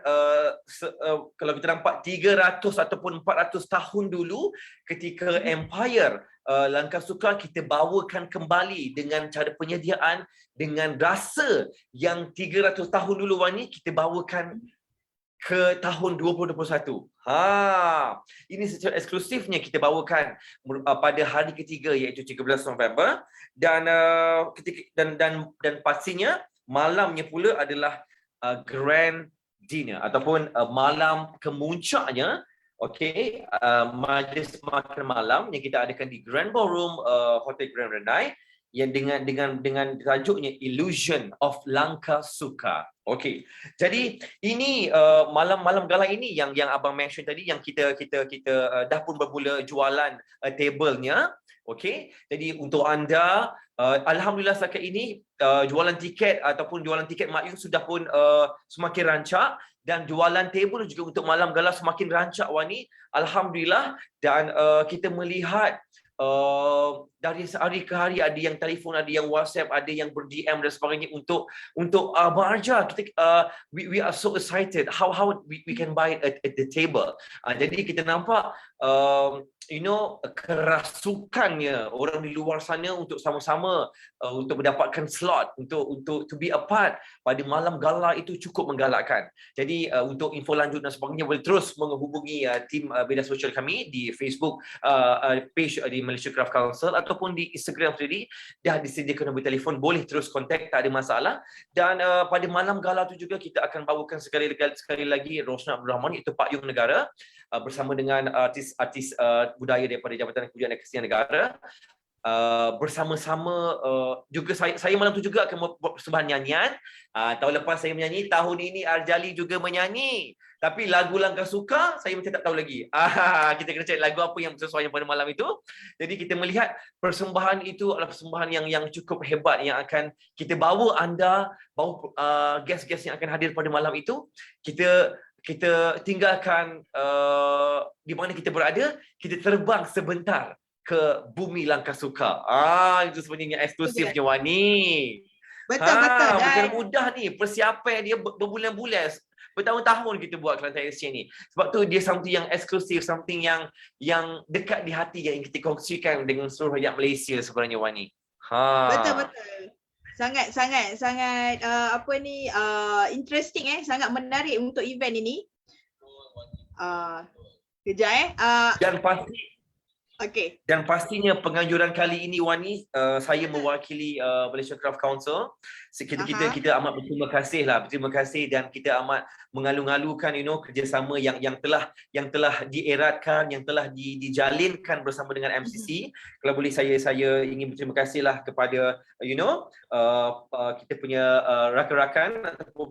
kalau kita nampak 300 ataupun 400 tahun dulu ketika Empire Langkah Suka, kita bawakan kembali dengan cara penyediaan dengan rasa yang 300 tahun dulu Wani, kita bawakan ke tahun 2021. Ini secara eksklusifnya kita bawakan pada hari ketiga iaitu 13 November dan pastinya malamnya pula adalah grand dinner ataupun malam kemuncaknya. Okey, majlis makan malam yang kita adakan di Grand Ballroom Hotel Grand Renai yang dengan tajuknya Illusion of Langkah Suka. Okey. Jadi ini malam gala ini yang abang mention tadi yang kita dah pun bermula jualan tablenya. Okey. Jadi untuk anda alhamdulillah setakat ini jualan tiket ataupun jualan tiket Mak Yung sudah pun semakin rancak. Dan jualan table juga untuk malam gala semakin rancak Wani. Alhamdulillah. Dan kita melihat dari hari ke hari ada yang telefon, ada yang WhatsApp, ada yang ber-DM dan sebagainya untuk Abang Ajah. We are so excited how we can buy at the table. Jadi kita nampak kerasukannya orang di luar sana untuk sama-sama untuk mendapatkan slot untuk to be a part pada malam gala itu cukup menggalakkan. Jadi untuk info lanjut dan sebagainya boleh terus menghubungi tim media sosial kami di Facebook page di Malaysia Craft Council atau ataupun di Instagram sendiri dah disediakan nombor telefon, boleh terus kontak, tak ada masalah. Dan pada malam gala tu juga kita akan bawakan sekali lagi Rosnah Abdul Rahman, iaitu Payung Negara, bersama dengan artis-artis budaya daripada Jabatan Kebudayaan dan Kesenian Negara. Bersama-sama juga saya malam tu juga akan buat persembahan nyanyian. Tahun lepas saya menyanyi, tahun ini Arjali juga menyanyi. Tapi lagu Langkah Suka saya macam tak tahu lagi. Kita kena cari lagu apa yang sesuai pada malam itu. Jadi kita melihat persembahan itu adalah persembahan yang cukup hebat yang akan kita bawa anda, bawa guest-guest yang akan hadir pada malam itu. Kita tinggalkan di mana kita berada, kita terbang sebentar ke bumi Langkah Suka. Itu sebenarnya eksklusifnya Wani. Betul. Bukan mudah ni, persiapan dia berbulan-bulan, bertahun-tahun kita buat Kelantan Exchange ni. Sebab tu dia something yang eksklusif, something yang dekat di hati yang kita kongsikan dengan seluruh rakyat Malaysia sebenarnya Wani. Betul. Sangat interesting sangat menarik untuk event ini. Kejap Dan pasti okey. Dan pastinya penganjuran kali ini Wani, saya mewakili Malaysia Craft Council. Kita amat berterima kasih lah, berterima kasih, dan kita amat mengalu-alukan kerjasama yang telah dieratkan, yang telah dijalinkan bersama dengan MCC. Kalau boleh saya ingin berterima kasih lah kepada kita punya rakan-rakan ataupun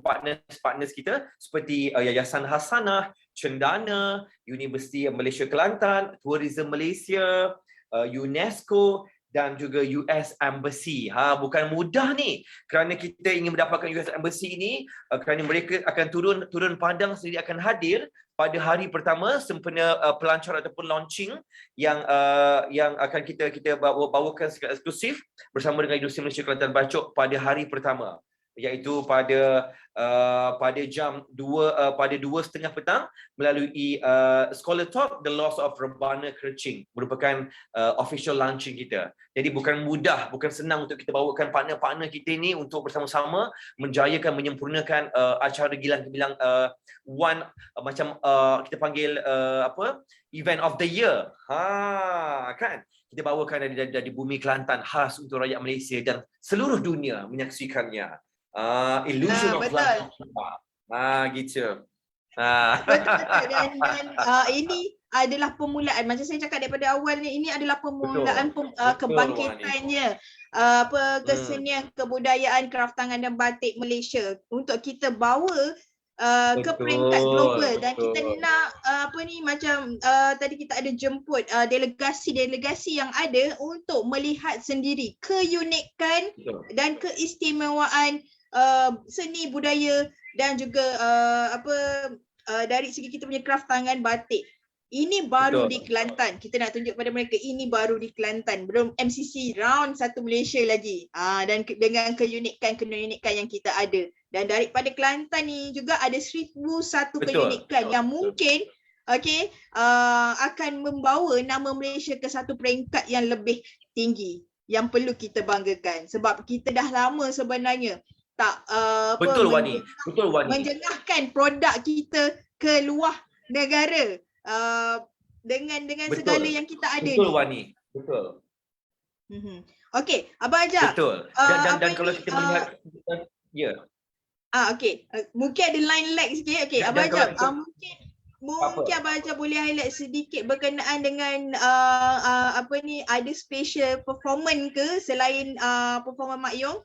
partners kita seperti Yayasan Hasanah, Cendana, Universiti Malaysia Kelantan, Tourism Malaysia, UNESCO dan juga US Embassy. Bukan mudah ni kerana kita ingin mendapatkan US Embassy ini kerana mereka akan turun padang sendiri, akan hadir pada hari pertama sempena pelancar ataupun launching yang akan kita bawakan secara eksklusif bersama dengan Universiti Malaysia Kelantan Bacok pada hari pertama, iaitu pada jam 2:30 petang melalui Scholar Talk The Loss of Rebana Kerching, merupakan official launching kita. Jadi bukan mudah, bukan senang untuk kita bawakan partner-partner kita ini untuk bersama-sama menjayakan, menyempurnakan acara Gilang Gemilang macam kita panggil event of the year. Kan? Kita bawakan dari bumi Kelantan, khas untuk rakyat Malaysia dan seluruh dunia menyaksikannya. Illusion of life. Gitu. Betul. Dan ini adalah permulaan, macam saya cakap daripada awalnya, ini adalah permulaan kebangkitannya kesenian, kebudayaan, kraftangan dan batik Malaysia untuk kita bawa ke peringkat global. Dan kita nak tadi kita ada jemput delegasi yang ada untuk melihat sendiri keunikan dan keistimewaan seni budaya dan juga dari segi kita punya kraftangan batik. Ini baru di Kelantan. Kita nak tunjuk pada mereka ini baru di Kelantan. Belum MCC round satu Malaysia lagi. Dan dengan keunikan yang kita ada. Dan daripada Kelantan ni juga ada 1001 keunikan yang mungkin akan membawa nama Malaysia ke satu peringkat yang lebih tinggi yang perlu kita banggakan. Sebab kita dah lama sebenarnya tak menjengahkan produk kita ke luar negara dengan segala yang kita ada ni. Betul Wani. Betul. Okey, Abang Ajak. Betul. Dan kalau kita melihat mungkin ada line lag sikit. Okey, Abang Ajak, mungkin Abang Ajak boleh highlight sedikit berkenaan dengan ada special performance ke selain performance Mak Yong?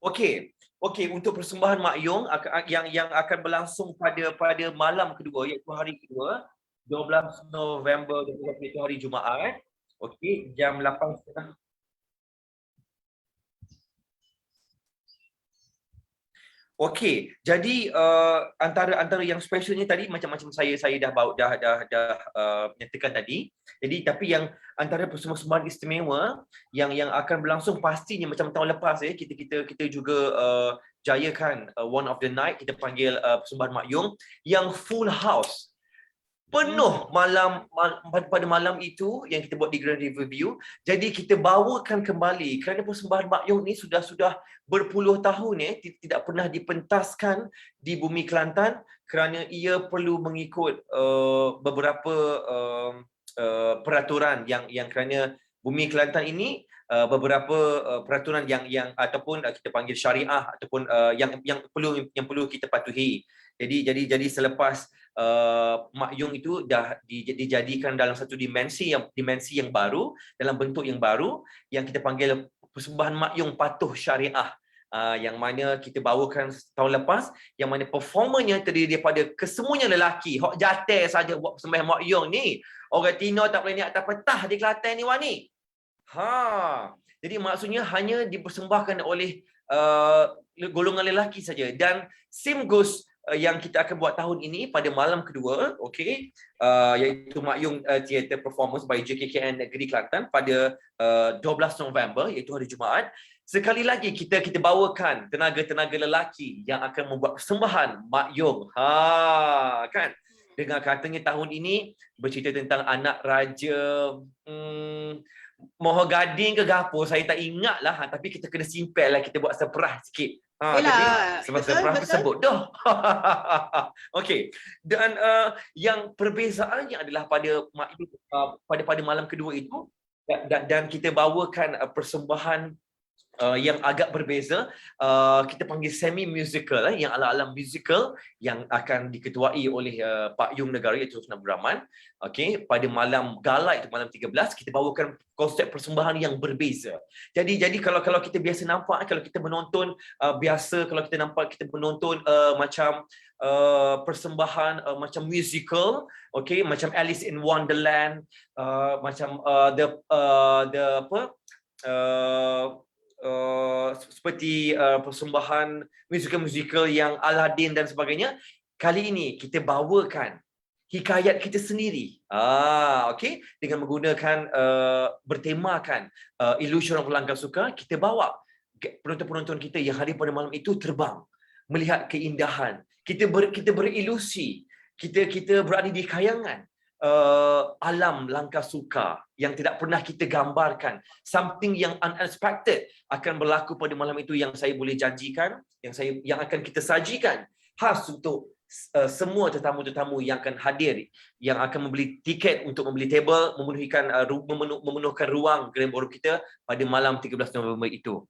Okey, untuk persembahan Mak Yong yang akan berlangsung pada malam kedua, iaitu hari kedua, 12 November 2020, hari Jumaat. Okey, jam 8:30. Okey, jadi antara yang specialnya tadi macam-macam saya dah nyatakan tadi. Jadi tapi yang antara persembahan istimewa yang akan berlangsung pastinya macam tahun lepas kita juga jayakan one of the night, kita panggil persembahan Mak Yong yang full house. Penuh pada malam itu yang kita buat di Grand Riverview. Jadi kita bawakan kembali kerana persembahan Mak Yong ni sudah berpuluh tahun tidak pernah dipentaskan di bumi Kelantan kerana ia perlu mengikut beberapa peraturan yang kerana Bumi Kelantan ini beberapa peraturan yang ataupun kita panggil syariah ataupun yang perlu kita patuhi. Jadi selepas Mak Yong itu dah dijadikan dalam satu dimensi yang baru, dalam bentuk yang baru yang kita panggil persembahan Mak Yong patuh syariah. Yang mana kita bawakan tahun lepas, yang mana performanya terdiri daripada kesemuanya lelaki. Hok jatuh saja buat persembahan Mak Yong ni. Orang Tino tak boleh naik atas petah di Kelantan ni, Wani. Jadi maksudnya hanya dipersembahkan oleh golongan lelaki saja. Dan same goes yang kita akan buat tahun ini pada malam kedua, okey, iaitu Mak Yong Theatre Performance by JKKN Negeri Kelantan pada 12 November, iaitu hari Jumaat. Sekali lagi kita bawakan tenaga-tenaga lelaki yang akan membuat persembahan Mak Yong. Kan? Dengan katanya tahun ini bercerita tentang anak raja Moho Gading ke gapo, saya tak ingat lah, tapi kita kena simpan lah, kita buat surprise sikit. Jadi surprise tersebut dah. Okey. Dan yang perbezaannya adalah pada malam kedua itu dan kita bawakan persembahan yang agak berbeza, kita panggil semi musical, yang ala-ala musical yang akan diketuai oleh Pak Yung Negara, iaitu Sultan Abdul Rahman. Okey, pada malam gala itu malam 13 kita bawakan konsep persembahan yang berbeza. Jadi kalau kita biasa nampak, kalau kita menonton kalau kita nampak kita menonton macam persembahan macam musical, okey, macam Alice in Wonderland, macam seperti persembahan musical yang Aladdin dan sebagainya. Kali ini kita bawakan hikayat kita sendiri. Okey, dengan menggunakan bertemakan ilusi orang pelanggan suka, kita bawa penonton-penonton kita yang hadir pada malam itu terbang melihat keindahan. Kita berilusi. Kita berada di kayangan alam langkah suka yang tidak pernah kita gambarkan. Something yang unexpected akan berlaku pada malam itu yang saya boleh janjikan, yang akan kita sajikan khas untuk semua tetamu-tetamu yang akan hadir, yang akan membeli tiket untuk membeli table, memenuhkan ruang Grand Ballroom kita pada malam 13 November itu.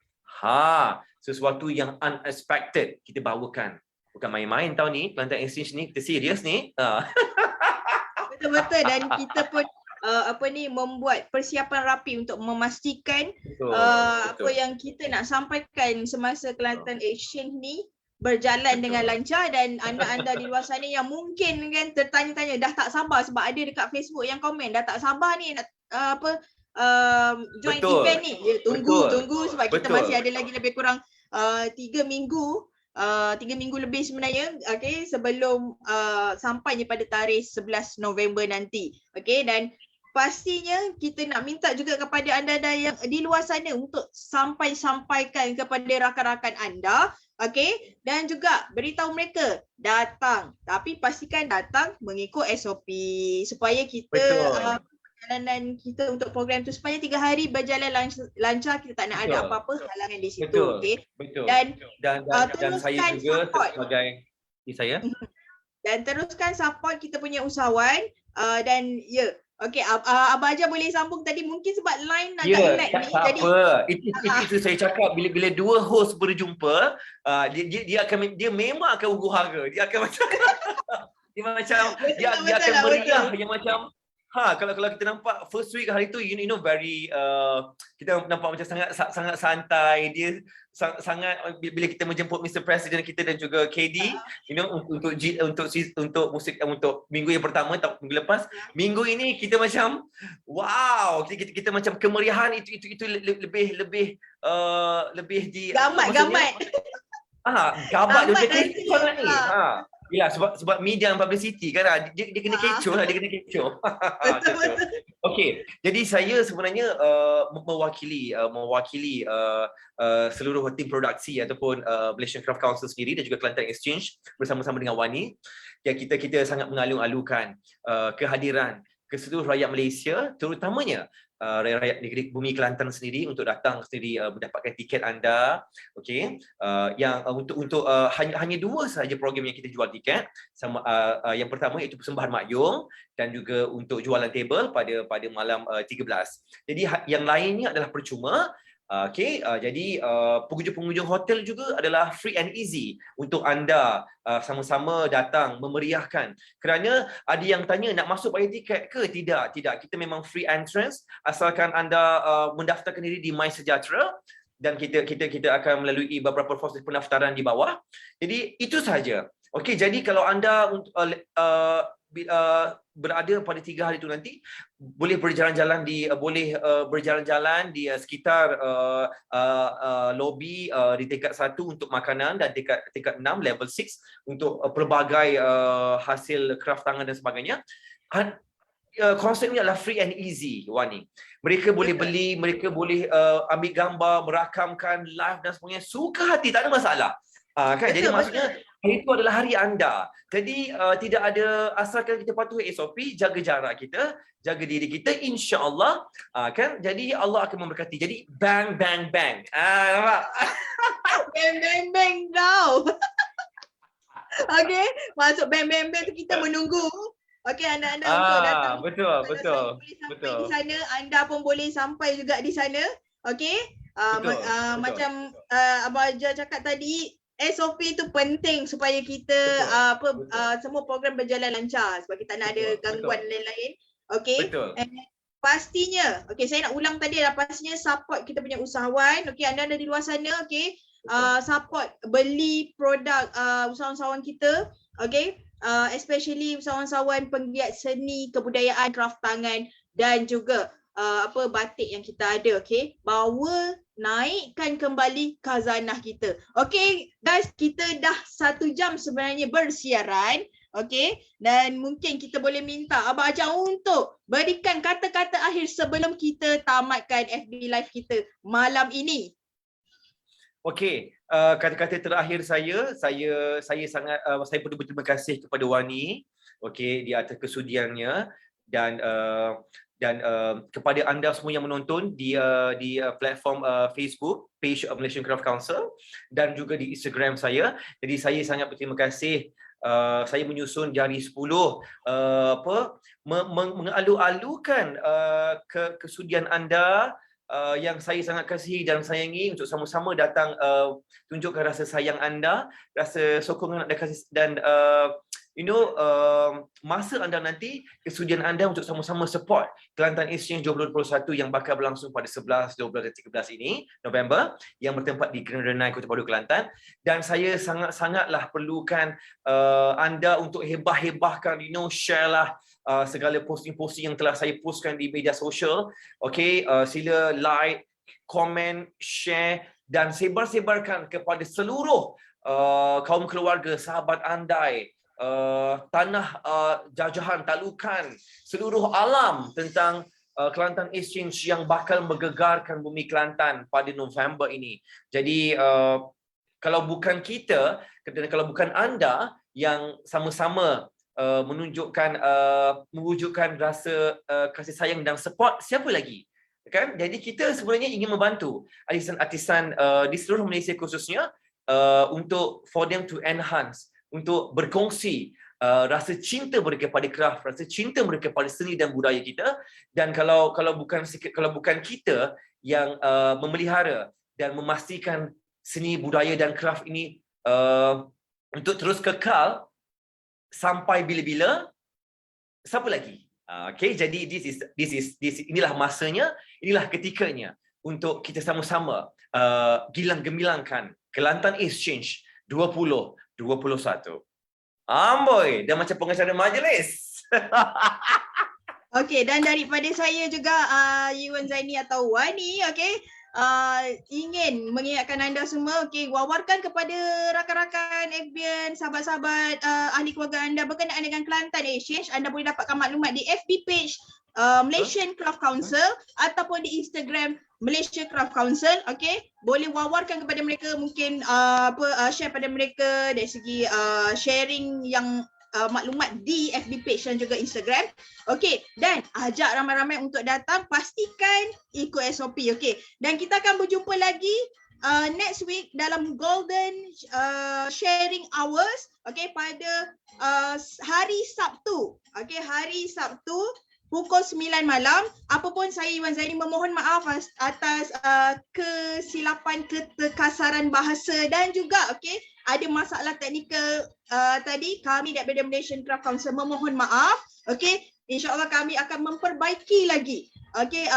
Sesuatu yang unexpected kita bawakan. Bukan main-main tahun ni, Kelantan Exchange ni, kita serius ni. Betul-betul, dan kita pun membuat persiapan rapi untuk memastikan apa yang kita nak sampaikan semasa Kelantan Exchange ni berjalan dengan lancar. Dan anda di luar sana yang mungkin kan tertanya-tanya, dah tak sabar, sebab ada dekat Facebook yang komen dah tak sabar ni nak join event ni. Tunggu sebab kita masih ada lagi lebih kurang 3 minggu. 3 minggu lebih sebenarnya, okey, sebelum sampainya pada tarikh 11 November nanti. Okey, dan pastinya kita nak minta juga kepada anda yang di luar sana untuk sampaikan kepada rakan-rakan anda, okey, dan juga beritahu mereka datang, tapi pastikan datang mengikut SOP supaya kita perjalanan kita untuk program tu supaya 3 hari berjalan lancar, kita tak nak ada apa-apa halangan di situ. Okey. Dan saya juga sebagai saya dan teruskan support kita punya usahawan dan okey, Abang Ajar boleh sambung tadi mungkin sebab line agak lag ni. Jadi itu saya cakap, bila dua host berjumpa, dia memang akan ugu harga. Dia akan macam dia akan meriah, yang macam kalau kita nampak first week hari tu, very kita nampak macam sangat santai. Dia sangat bila kita menjemput Mr. President kita dan juga KD, untuk musik untuk minggu yang pertama atau minggu lepas. Minggu ini kita macam wow, kita macam kemeriahan itu lebih di gamat dia sangat ni. Yalah, sebab media dan publicity kan, dia kena kecoh lah, dia kena kecoh. Okey, jadi saya sebenarnya mewakili seluruh tim produksi ataupun Malaysian Craft Council sendiri dan juga Kelantan Exchange bersama-sama dengan Wani. Ya, kita sangat mengalung-alungkan kehadiran ke seluruh rakyat Malaysia, terutamanya rakyat negeri Bumi Kelantan sendiri untuk datang sendiri mendapatkan tiket anda. Okey, yang untuk hanya dua sahaja program yang kita jual tiket. Sama yang pertama iaitu persembahan Mak Yong dan juga untuk jualan table pada malam 13. Jadi yang lainnya adalah percuma. Jadi pengunjung-pengunjung hotel juga adalah free and easy untuk anda sama-sama datang memeriahkan. Kerana ada yang tanya nak masuk bayar tiket ke? Tidak. Kita memang free entrance asalkan anda mendaftarkan diri di MySejahtera dan kita akan melalui beberapa proses pendaftaran di bawah. Jadi itu sahaja. Okey, jadi kalau anda berada pada 3 hari itu nanti boleh berjalan-jalan di sekitar lobi di tingkat 1 untuk makanan dan tingkat 6 level 6 untuk pelbagai hasil kraft tangan dan sebagainya. Konsepnya adalah free and easy, Wani. Mereka boleh beli, mereka boleh ambil gambar, merakamkan live dan sebagainya. Suka hati, tak ada masalah. Jadi maksudnya hari itu adalah hari anda. Jadi tidak ada, asalkan kita patuhi SOP, jaga jarak kita, jaga diri kita, insya-Allah jadi Allah akan memberkati. Jadi bang bang bang. Nampak? Bang bang bang tau. Okey, masuk bang bang bang tu kita menunggu. Okey, anda-anda untuk datang. Betul. Sampai di sana, anda pun boleh sampai juga di sana. Okey? Macam Abang Ajar cakap tadi, SOP tu penting supaya kita semua program berjalan lancar sebab kita nak ada gangguan lain-lain. Okey. Pastinya, okey, saya nak ulang tadi adalah pastinya support kita punya usahawan. Okey, anda ada di luar sana, okey. Support beli produk usahawan-usahawan kita. Okey. Especially usahawan-usahawan penggiat seni, kebudayaan, kraft tangan dan juga batik yang kita ada, okey. Bawa naikkan kembali khazanah kita. Okey, guys, kita dah 1 jam sebenarnya bersiaran, okey. Dan mungkin kita boleh minta Abang Ajar untuk berikan kata-kata akhir sebelum kita tamatkan FB Live kita malam ini. Okey, kata-kata terakhir saya sangat saya perlu berterima kasih kepada Wani, okey, di atas kesudiannya dan kepada anda semua yang menonton di platform Facebook page Malaysian Craft Council dan juga di Instagram saya. Jadi saya sangat berterima kasih. Saya menyusun jari 10 mengalu-alukan kesudian anda yang saya sangat kasihi dan sayangi untuk sama-sama datang tunjukkan rasa sayang anda, rasa sokongan dan kasih dan masa anda nanti, kesudian anda untuk sama-sama support Kelantan Exchange 2021 yang bakal berlangsung pada 11, 12 dan 13 ini November yang bertempat di Grand Renai, Kota Baru, Kelantan. Dan saya sangat-sangatlah perlukan anda untuk hebah-hebahkan, share lah segala posting-posting yang telah saya postkan di media sosial. Okey, sila like, komen, share dan sebar-sebarkan kepada seluruh kaum keluarga, sahabat andai, tanah jajahan, talukan, seluruh alam tentang Kelantan Exchange yang bakal menggegarkan bumi Kelantan pada November ini. Jadi kalau bukan kita, kalau bukan anda yang sama-sama mewujudkan rasa kasih sayang dan support, siapa lagi? Kan? Jadi kita sebenarnya ingin membantu artisan-artisan di seluruh Malaysia khususnya for them to enhance, untuk berkongsi rasa cinta mereka pada kraft, rasa cinta mereka pada seni dan budaya kita. Dan kalau bukan kita yang memelihara dan memastikan seni budaya dan kraft ini untuk terus kekal sampai bila-bila, siapa lagi? Okay, jadi inilah masanya, inilah ketikanya untuk kita sama-sama gilang-gemilangkan Kelantan Exchange 2021. Amboi, dah macam pengacara majlis. Okey, dan daripada saya juga Yuan Zaini atau Wani, okey, ingin mengingatkan anda semua, okey, wawarkan kepada rakan-rakan FBN, sahabat-sahabat ahli keluarga anda berkenaan dengan Kelantan Exchange. Anda boleh dapatkan maklumat di FB page Malaysian Craft Council ataupun di Instagram Malaysia Craft Council. Okey, boleh wawarkan kepada mereka, mungkin share pada mereka dari segi sharing yang maklumat di FB page dan juga Instagram. Okey, dan ajak ramai-ramai untuk datang, pastikan ikut SOP. Okey, dan kita akan berjumpa lagi next week dalam Golden Sharing Hours, okey, pada hari Sabtu. Okey, hari Sabtu pukul 9 malam. Apapun, saya Iwan Zaini memohon maaf atas kesilapan kekasaran bahasa dan juga okey ada masalah teknikal tadi. Kami daripada Malaysian Craft Council memohon maaf. Okey, insya-Allah kami akan memperbaiki lagi. Okey,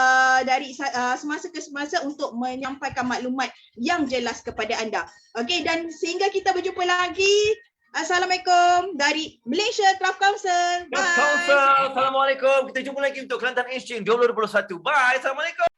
dari semasa ke semasa untuk menyampaikan maklumat yang jelas kepada anda. Okey, dan sehingga kita berjumpa lagi. Assalamualaikum dari Malaysia Craft Council. Bye. Craft Council. Assalamualaikum. Kita jumpa lagi untuk Kelantan Exchange 2021. Bye. Assalamualaikum.